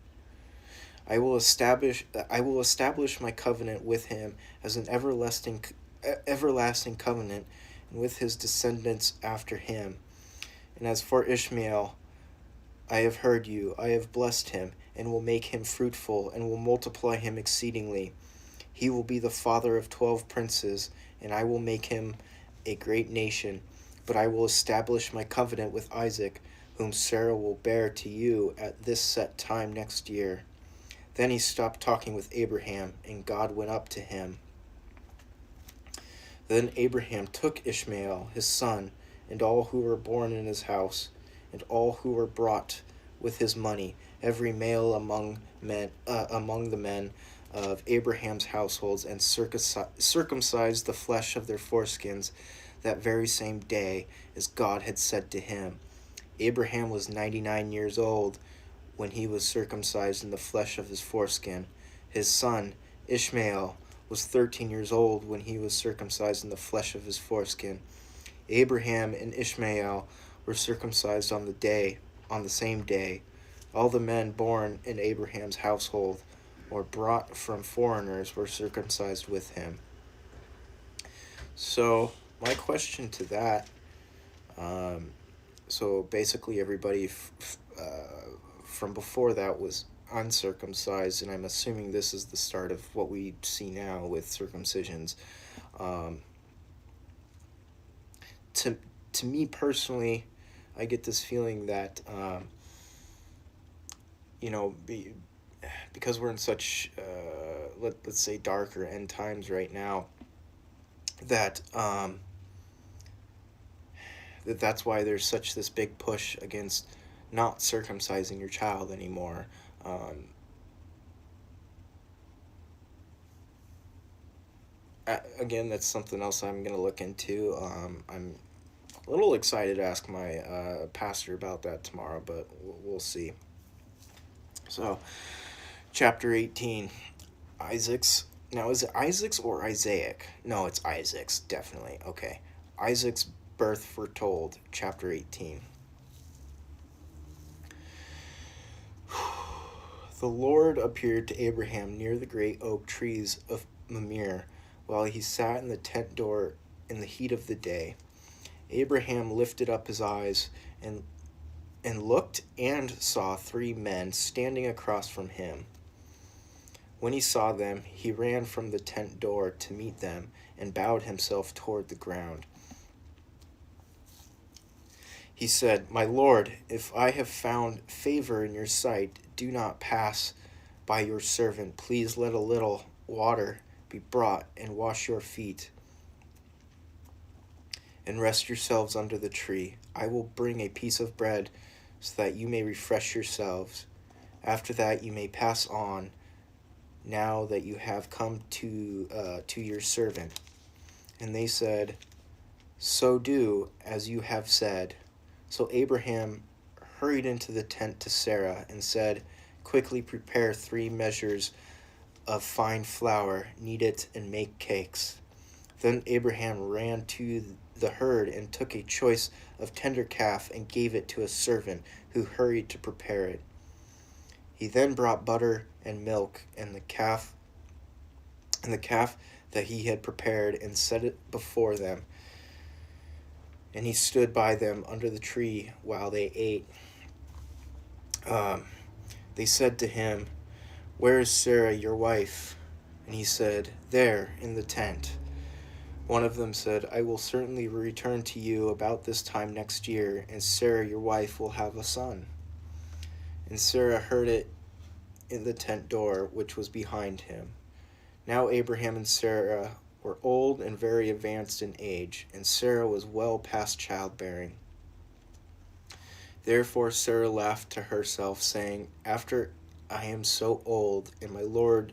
I will establish my covenant with him as an everlasting covenant, and with his descendants after him. And as for Ishmael, I have heard you. I have blessed him, and will make him fruitful, and will multiply him exceedingly. He will be the father of 12 princes, and I will make him a great nation. But I will establish my covenant with Isaac, whom Sarah will bear to you at this set time next year. Then he stopped talking with Abraham, and God went up to him. Then Abraham took Ishmael, his son, and all who were born in his house, and all who were brought with his money, every male among the men of Abraham's households, and circumcised the flesh of their foreskins that very same day, as God had said to him. Abraham was 99 years old when he was circumcised in the flesh of his foreskin. His son, Ishmael, was 13 years old when he was circumcised in the flesh of his foreskin. Abraham and Ishmael were circumcised on the same day. All the men born in Abraham's household or brought from foreigners were circumcised with him. So my question to that, so basically everybody from before that was uncircumcised, and I'm assuming this is the start of what we see now with circumcisions. To me personally, I get this feeling that because we're in such let's say darker end times right now, that that's why there's such this big push against not circumcising your child anymore. Again, that's something else I'm going to look into. I'm a little excited to ask my pastor about that tomorrow, but we'll see. So, chapter 18, Isaac's Now, is it Isaac's or Isaac? No, it's Isaac's, definitely. Okay. Isaac's birth foretold, chapter 18. The Lord appeared to Abraham near the great oak trees of Mamre, while he sat in the tent door in the heat of the day. Abraham lifted up his eyes and looked and saw 3 men standing across from him. When he saw them, he ran from the tent door to meet them and bowed himself toward the ground. He said, "My Lord, if I have found favor in your sight, do not pass by your servant. Please let a little water be brought and wash your feet and rest yourselves under the tree. I will bring a piece of bread so that you may refresh yourselves. After that you may pass on, now that you have come to your servant." And they said, "So do as you have said." So Abraham hurried into the tent to Sarah and said, "Quickly prepare 3 measures of fine flour, knead it, and make cakes." Then Abraham ran to the herd and took a choice of tender calf and gave it to a servant who hurried to prepare it. He then brought butter and milk and the calf that he had prepared and set it before them. And he stood by them under the tree while they ate. They said to him, "Where is Sarah, your wife?" And he said, "There, in the tent." One of them said, "I will certainly return to you about this time next year, and Sarah, your wife, will have a son." And Sarah heard it in the tent door, which was behind him. Now Abraham and Sarah were old and very advanced in age, and Sarah was well past childbearing. Therefore Sarah laughed to herself, saying, "After I am so old, and my Lord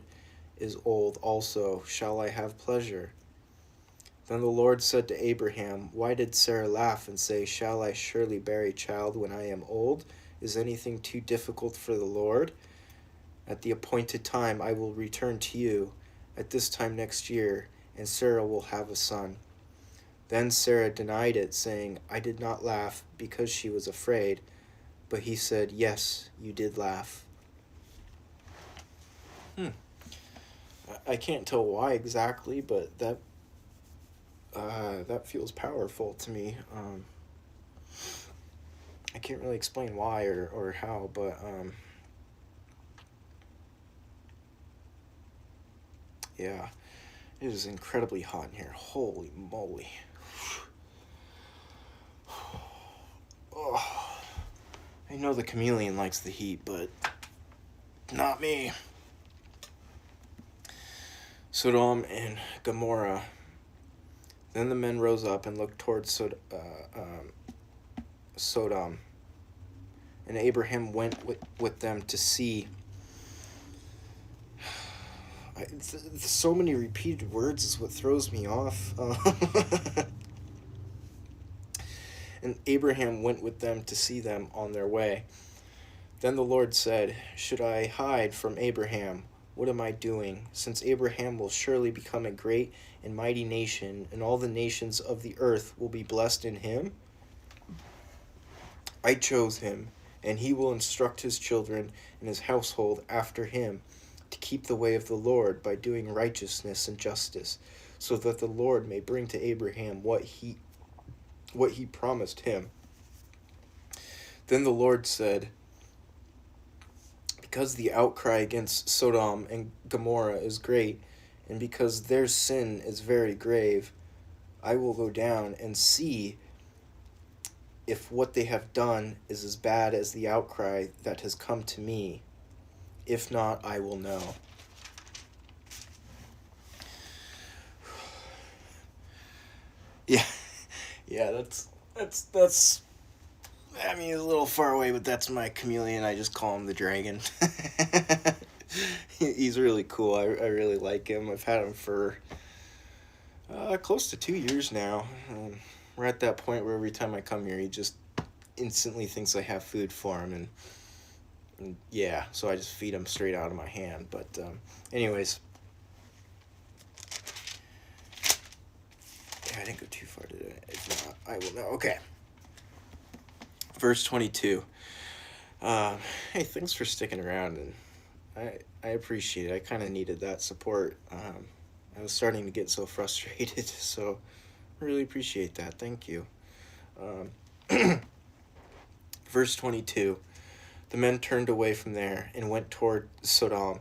is old also, shall I have pleasure?" Then the Lord said to Abraham, "Why did Sarah laugh and say, 'Shall I surely bear a child when I am old?' Is anything too difficult for the Lord? At the appointed time I will return to you, at this time next year, and Sarah will have a son." Then Sarah denied it, saying, "I did not laugh because she was afraid." But he said, "Yes, you did laugh." I can't tell why exactly, but that feels powerful to me. I can't really explain why or how, but yeah, it is incredibly hot in here. Holy moly. Oh, I know the chameleon likes the heat, but not me. Sodom and Gomorrah. Then the men rose up and looked towards Sodom, and Abraham went with them to see. So many repeated words is what throws me off. And Abraham went with them to see them on their way. Then the Lord said, "Should I hide from Abraham? What am I doing? Since Abraham will surely become a great and mighty nation, and all the nations of the earth will be blessed in him. I chose him, and he will instruct his children and his household after him to keep the way of the Lord by doing righteousness and justice, so that the Lord may bring to Abraham what he promised him." Then the Lord said, "Because the outcry against Sodom and Gomorrah is great, and because their sin is very grave, I will go down and see if what they have done is as bad as the outcry that has come to me. If not, I will know." Yeah, that's. I mean, he's a little far away, but that's my chameleon. I just call him the dragon. He's really cool. I really like him. I've had him for close to 2 years now. We're at that point where every time I come here, he just instantly thinks I have food for him, and yeah, so I just feed him straight out of my hand. But anyways, I didn't go too far today. If not, I will know. Okay. Verse 22. Hey, thanks for sticking around, and I appreciate it. I kind of needed that support. I was starting to get so frustrated, so I really appreciate that. Thank you. Verse 22. The men turned away from there and went toward Sodom,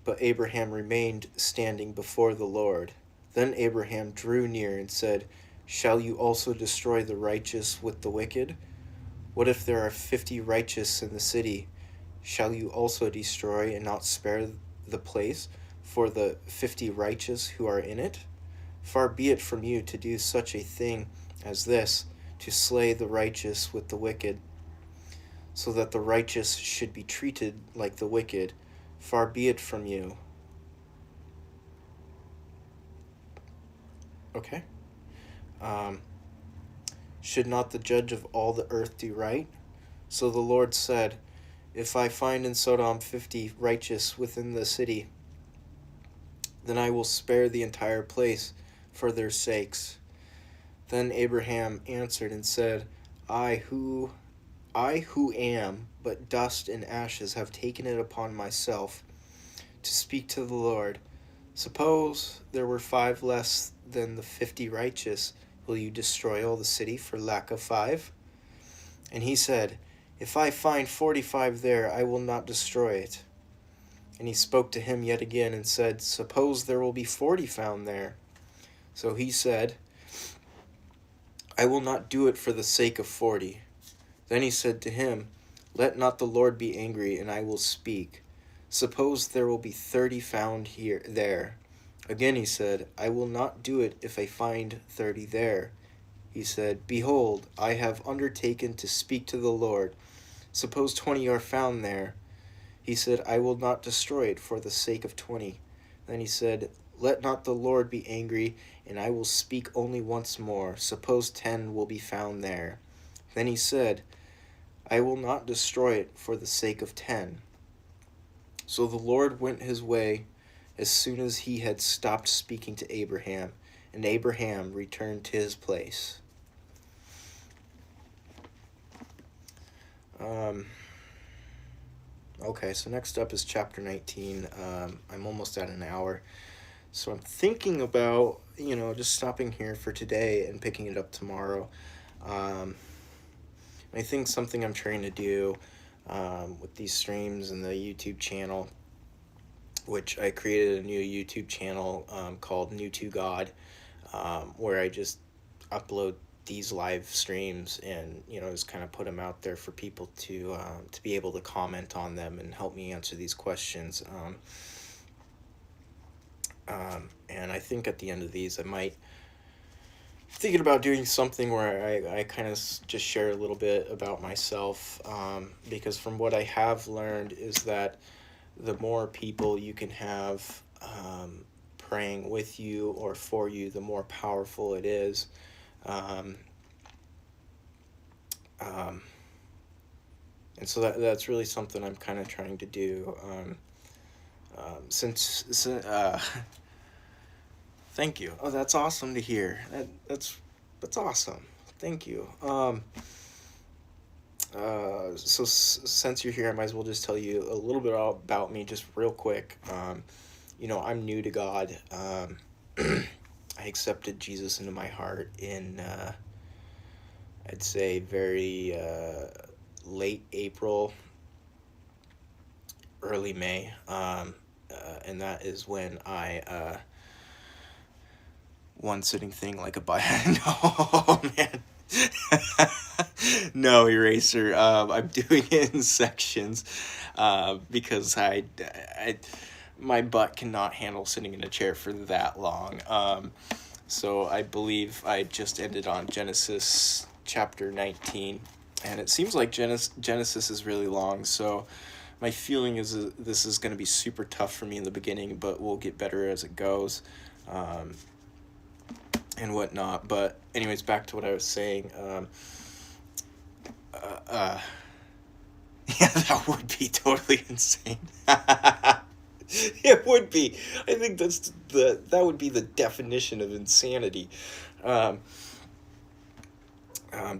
but Abraham remained standing before the Lord. Then Abraham drew near and said, "Shall you also destroy the righteous with the wicked? What if there are 50 righteous in the city? Shall you also destroy and not spare the place for the 50 righteous who are in it? Far be it from you to do such a thing as this, to slay the righteous with the wicked, so that the righteous should be treated like the wicked. Far be it from you." Okay. Should not the judge of all the earth do right? So the Lord said, "If I find in Sodom 50 righteous within the city, then I will spare the entire place for their sakes." Then Abraham answered and said, I who am but dust and ashes have taken it upon myself to speak to the Lord. Suppose there were 5 less than the 50 righteous. Will you destroy all the city for lack of 5? And he said, "If I find 45 there, I will not destroy it." And he spoke to him yet again and said, "Suppose there will be 40 found there." So he said, "I will not do it for the sake of 40. Then he said to him, "Let not the Lord be angry, and I will speak. Suppose there will be 30 found there." Again he said, "I will not do it if I find 30 there." He said, "Behold, I have undertaken to speak to the Lord. Suppose 20 are found there." He said, "I will not destroy it for the sake of 20. Then he said, "Let not the Lord be angry, and I will speak only once more. Suppose 10 will be found there." Then he said, "I will not destroy it for the sake of 10. So the Lord went his way as soon as he had stopped speaking to Abraham, and Abraham returned to his place. Okay, so next up is chapter 19. I'm almost at an hour, so I'm thinking about, just stopping here for today and picking it up tomorrow. I think something I'm trying to do with these streams and the YouTube channel, which I created a new YouTube channel called New to God, where I just upload these live streams and just kind of put them out there for people to be able to comment on them and help me answer these questions. And I think at the end of these, I might thinking about doing something where I kind of just share a little bit about myself, because from what I have learned is that the more people you can have praying with you or for you, the more powerful it is. And so that's really something I'm kind of trying to do. Thank you. Oh, that's awesome to hear. That's awesome. Thank you. So since you're here, I might as well just tell you a little bit about me, just real quick. I'm new to God. I accepted Jesus into my heart in, I'd say, very late April, early May, and that is when I one sitting thing like a no, man. No, eraser. I'm doing it in sections because my butt cannot handle sitting in a chair for that long. So I believe I just ended on Genesis chapter 19, and it seems like Genesis is really long, so my feeling is this is going to be super tough for me in the beginning, but we'll get better as it goes. And whatnot. But anyways, back to what I was saying. Yeah, that would be totally insane. It would be. I think that would be the definition of insanity. Um,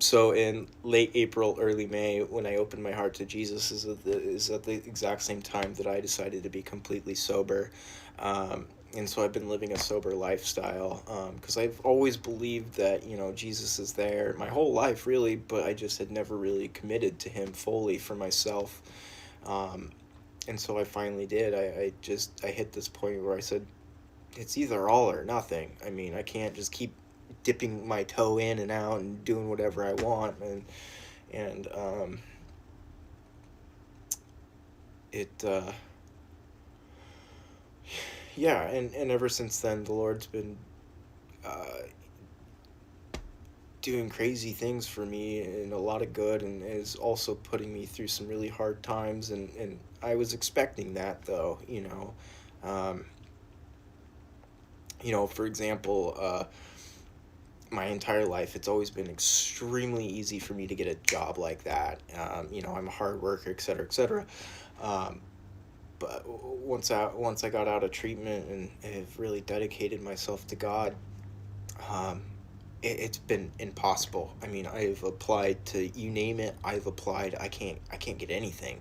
so in late April, early May, when I opened my heart to Jesus, is at the exact same time that I decided to be completely sober. And so I've been living a sober lifestyle, because I've always believed that, Jesus is there my whole life, really, but I just had never really committed to him fully for myself. Um, and so I finally did. I hit this point where I said, it's either all or nothing. I mean, I can't just keep dipping my toe in and out and doing whatever I want, and it yeah, and ever since then the Lord's been uh, doing crazy things for me and a lot of good, and is also putting me through some really hard times, and I was expecting that, though. Um, for example, my entire life, it's always been extremely easy for me to get a job like that. I'm a hard worker, et cetera, et cetera. Um, but once I got out of treatment and have really dedicated myself to God, um, it's been impossible. I mean, I've applied to, you name it, I've applied. I can't get anything,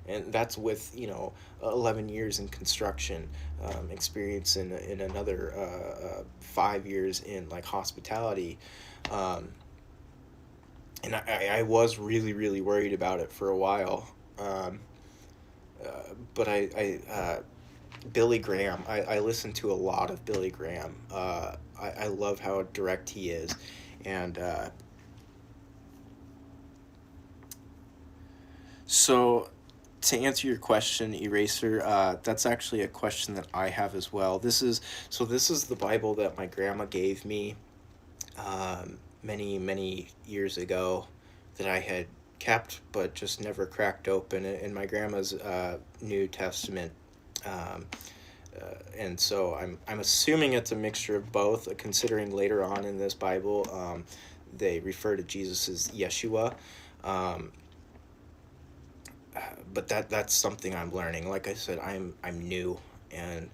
and that's with 11 years in construction, experience in another 5 years in like hospitality, um, and I was really really worried about it for a while. But Billy Graham, I listen to a lot of Billy Graham. I love how direct he is, and so, to answer your question, Eraser, that's actually a question that I have as well. This is the Bible that my grandma gave me, many many years ago, that I had kept but just never cracked open. In my grandma's New Testament, um, and so I'm assuming it's a mixture of both. Considering later on in this Bible, they refer to Jesus as Yeshua. Um, but that's something I'm learning. Like I said, I'm new, and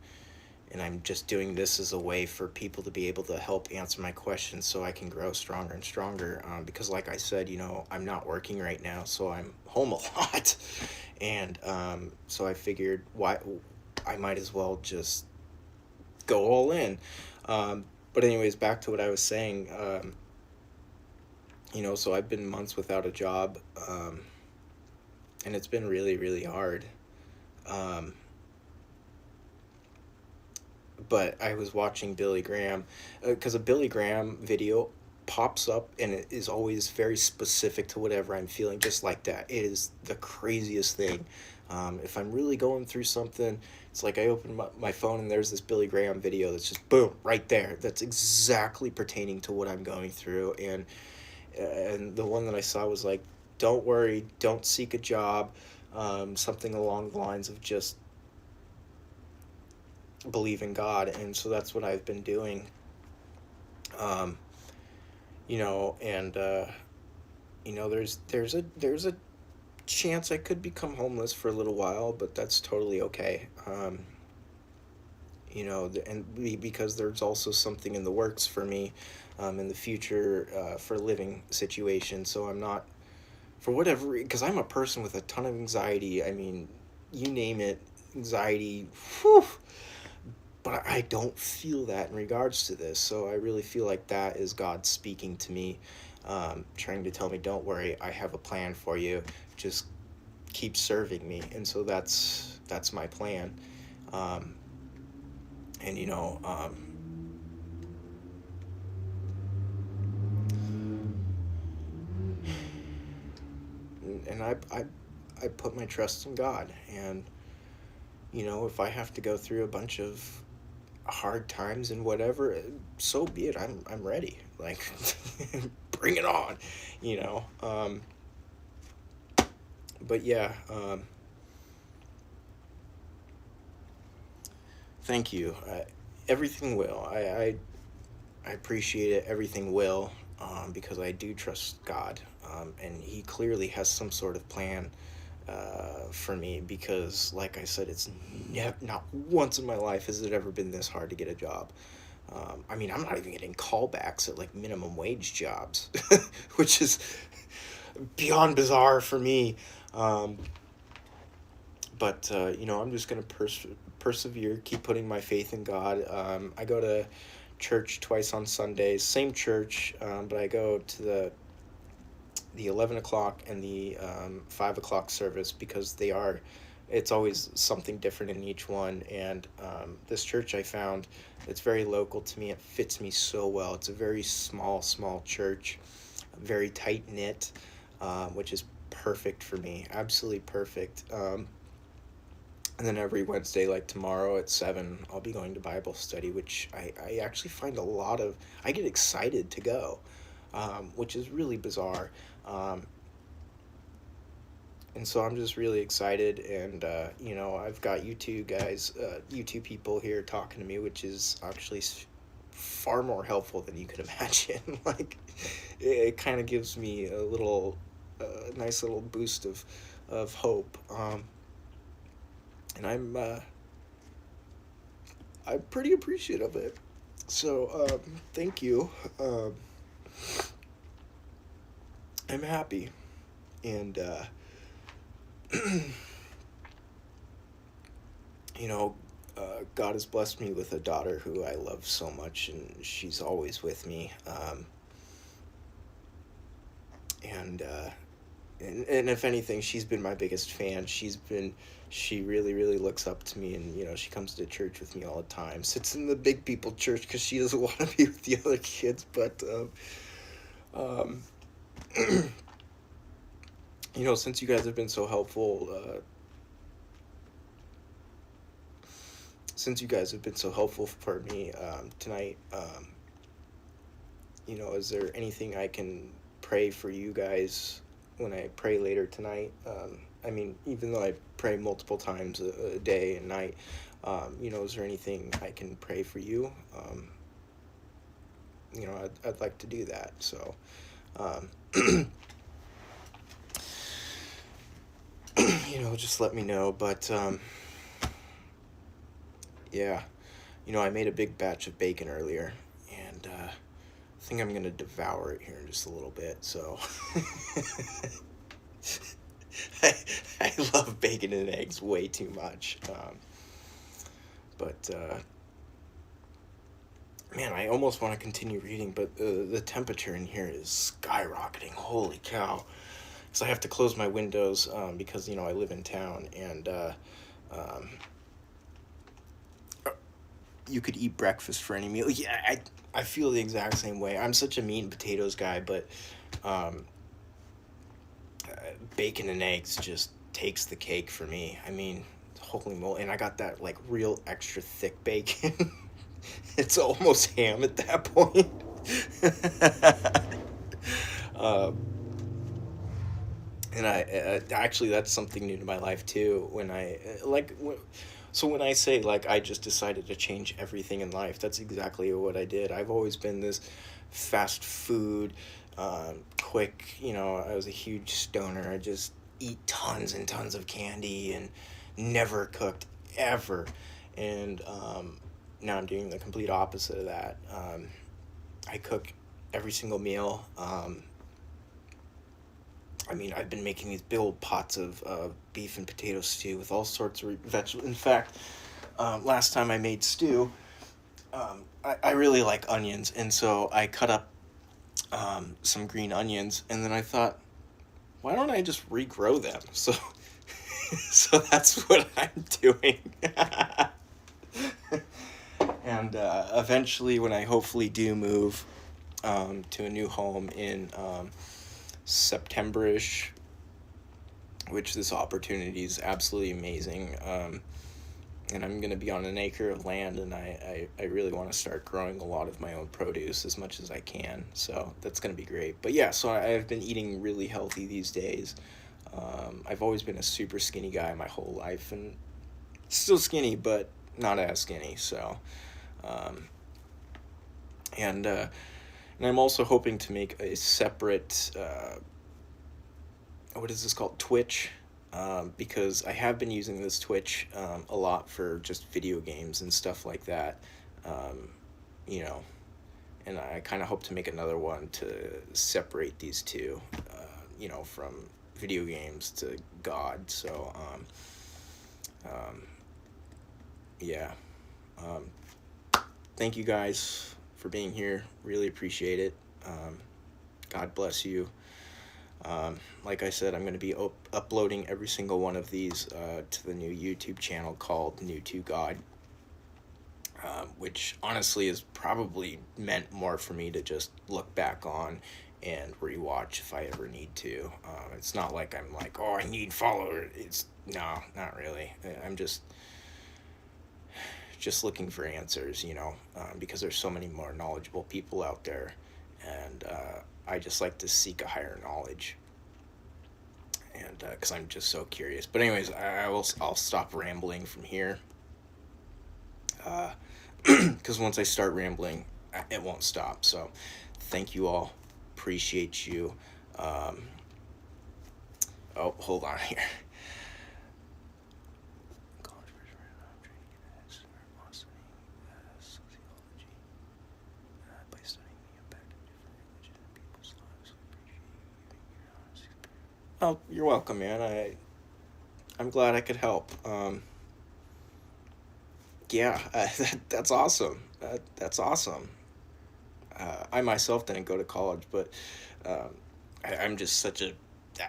I'm just doing this as a way for people to be able to help answer my questions so I can grow stronger and stronger. Because like I said, I'm not working right now, so I'm home a lot, and so I figured, why I might as well just go all in. But anyways, back to what I was saying. So I've been months without a job, and it's been really really hard. Um, but I was watching Billy Graham, because a Billy Graham video pops up and it is always very specific to whatever I'm feeling, just like that. It is the craziest thing. If I'm really going through something, it's like I open my phone and there's this Billy Graham video that's just boom right there. That's exactly pertaining to what I'm going through, and the one that I saw was like, "Don't worry, don't seek a job," something along the lines of just believe in God, and so that's what I've been doing. Um, and there's a chance I could become homeless for a little while, but that's totally okay. Because there's also something in the works for me, in the future, for a living situation. So I'm not, for whatever, because I'm a person with a ton of anxiety. I mean, you name it, anxiety. Whew, but I don't feel that in regards to this. So I really feel like that is God speaking to me, trying to tell me, don't worry, I have a plan for you. Just keep serving me. And so that's my plan. Um, and and I put my trust in God, and if I have to go through a bunch of hard times and whatever, so be it. I'm ready. Like, bring it on, you know. But yeah, thank you. Everything will. I appreciate it. Everything will, because I do trust God, and He clearly has some sort of plan for me. Because, like I said, it's not once in my life has it ever been this hard to get a job. I mean, I'm not even getting callbacks at like minimum wage jobs, which is beyond bizarre for me. Um, but I'm just gonna persevere, keep putting my faith in God. I go to church twice on Sundays, same church, but I go to the 11 o'clock and the 5 o'clock service because it's always something different in each one. And this church I found, it's very local to me. It fits me so well. It's a very small church, very tight knit, which is perfect for me. Absolutely perfect. And then every Wednesday, like tomorrow at 7, I'll be going to Bible study, which I actually find I get excited to go, which is really bizarre. Um, and so I'm just really excited. And, I've got you two guys, you two people here talking to me, which is actually far more helpful than you could imagine. Like, it kind of gives me a nice little boost of hope. And I'm pretty appreciative of it. So thank you. I'm happy, and God has blessed me with a daughter who I love so much, and she's always with me. And and if anything, she's been my biggest fan. She really, really looks up to me, and she comes to church with me all the time. Sits in the big people church because she doesn't want to be with the other kids. But um, since you guys have been so helpful, for me tonight, is there anything I can pray for you guys when I pray later tonight? I mean, even though I pray multiple times a day and night, is there anything I can pray for you? I'd like to do that. So, just let me know. But, yeah, I made a big batch of bacon earlier, and I think I'm going to devour it here in just a little bit. So, I love bacon and eggs way too much. But man, I almost want to continue reading, but the temperature in here is skyrocketing. Holy cow. So I have to close my windows because, I live in town, and um, you could eat breakfast for any meal. Yeah, I feel the exact same way. I'm such a meat and potatoes guy, but bacon and eggs just takes the cake for me. I mean, holy moly. And I got that, like, real extra thick bacon. It's almost ham at that point. um, and actually, that's something new to my life too. When I say, like, I just decided to change everything in life, that's exactly what I did. I've always been this fast food, quick, I was a huge stoner. I just eat tons and tons of candy and never cooked ever. And now I'm doing the complete opposite of that. I cook every single meal. I mean, I've been making these big old pots of beef and potato stew with all sorts of vegetables. In fact, last time I made stew, I really like onions, and so I cut up some green onions, and then I thought, why don't I just regrow them? So, so that's what I'm doing. And eventually, when I hopefully do move to a new home in September-ish, which this opportunity is absolutely amazing. And I'm going to be on an acre of land, and I really want to start growing a lot of my own produce as much as I can. So that's going to be great. But yeah, so I've been eating really healthy these days. I've always been a super skinny guy my whole life, and still skinny, but not as skinny. So, and I'm also hoping to make a separate, what is this called? Twitch. Because I have been using this Twitch a lot for just video games and stuff like that. you know, and I kind of hope to make another one to separate these two, you know, from video games to God. So, yeah. Thank you guys for being here. Really appreciate it. God bless you. Like I said, I'm going to be uploading every single one of these to the new YouTube channel called New to God. Which honestly is probably meant more for me to just look back on and rewatch if I ever need to. It's not like I'm like, oh, I need followers. No, not really. I'm just looking for answers, you know, because there's so many more knowledgeable people out there, and I just like to seek a higher knowledge, and because I'm just so curious. But anyways, I'll stop rambling from here. Because once I start rambling, it won't stop. So, thank you all. Appreciate you. Oh, hold on here. Oh, you're welcome, man. I'm glad I could help. Yeah, that's awesome. That's awesome. I myself didn't go to college, but I'm just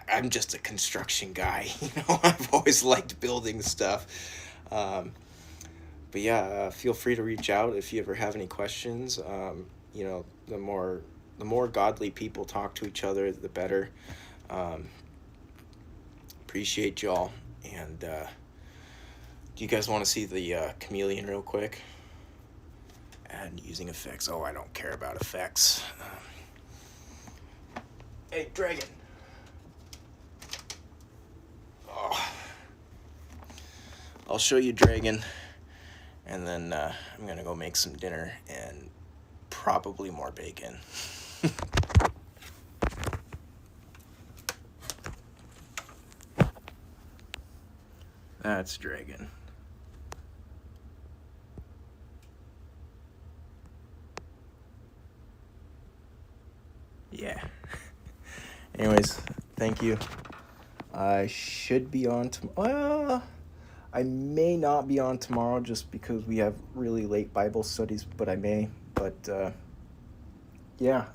I'm just a construction guy. You know, I've always liked building stuff. But yeah, feel free to reach out if you ever have any questions. You know, the more godly people talk to each other, the better. Appreciate y'all, and do you guys want to see the chameleon real quick? And using effects. Oh, I don't care about effects. Hey, dragon. Oh. I'll show you dragon, and then I'm gonna go make some dinner and probably more bacon. That's dragon. Yeah. Anyways, thank you. I should be on tomorrow. I may not be on tomorrow just because we have really late Bible studies, but I may. But yeah.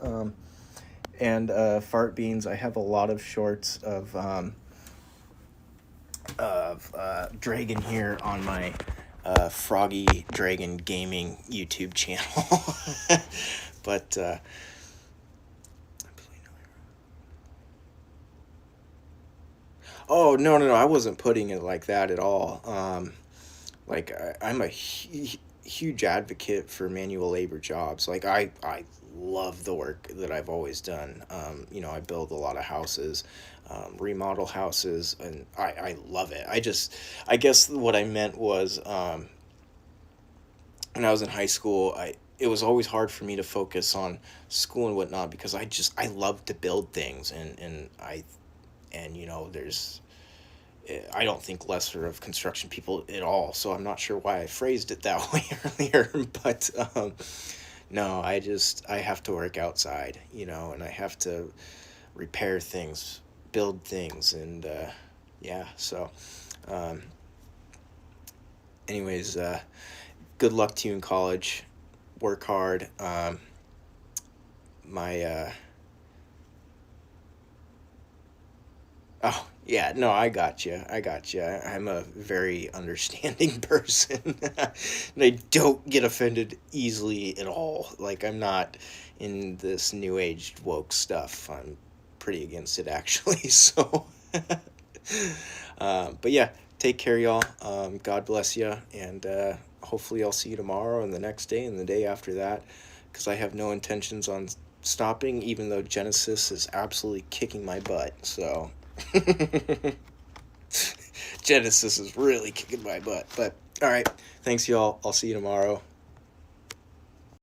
And Fart Beans, I have a lot of shorts of Dragon here on my Froggy Dragon Gaming YouTube channel. But oh, no, I wasn't putting it like that at all. Like I'm a huge advocate for manual labor jobs. Like I love the work that I've always done. You know, I build a lot of houses, remodel houses, and I love it. I guess what I meant was, when I was in high school, it was always hard for me to focus on school and whatnot because I love to build things, and you know, I don't think lesser of construction people at all, so I'm not sure why I phrased it that way earlier, but no, I have to work outside, you know, and I have to repair things, build things, and yeah, so anyways, good luck to you in college. Work hard. Oh, yeah, no, I got you. I'm a very understanding person. And I don't get offended easily at all. Like, I'm not in this new age woke stuff. I'm pretty against it, actually. So, but yeah, take care, y'all. God bless you. And hopefully I'll see you tomorrow and the next day and the day after that. Because I have no intentions on stopping, even though Genesis is absolutely kicking my butt. So... Genesis is really kicking my butt. But, alright. Thanks, y'all. I'll see you tomorrow.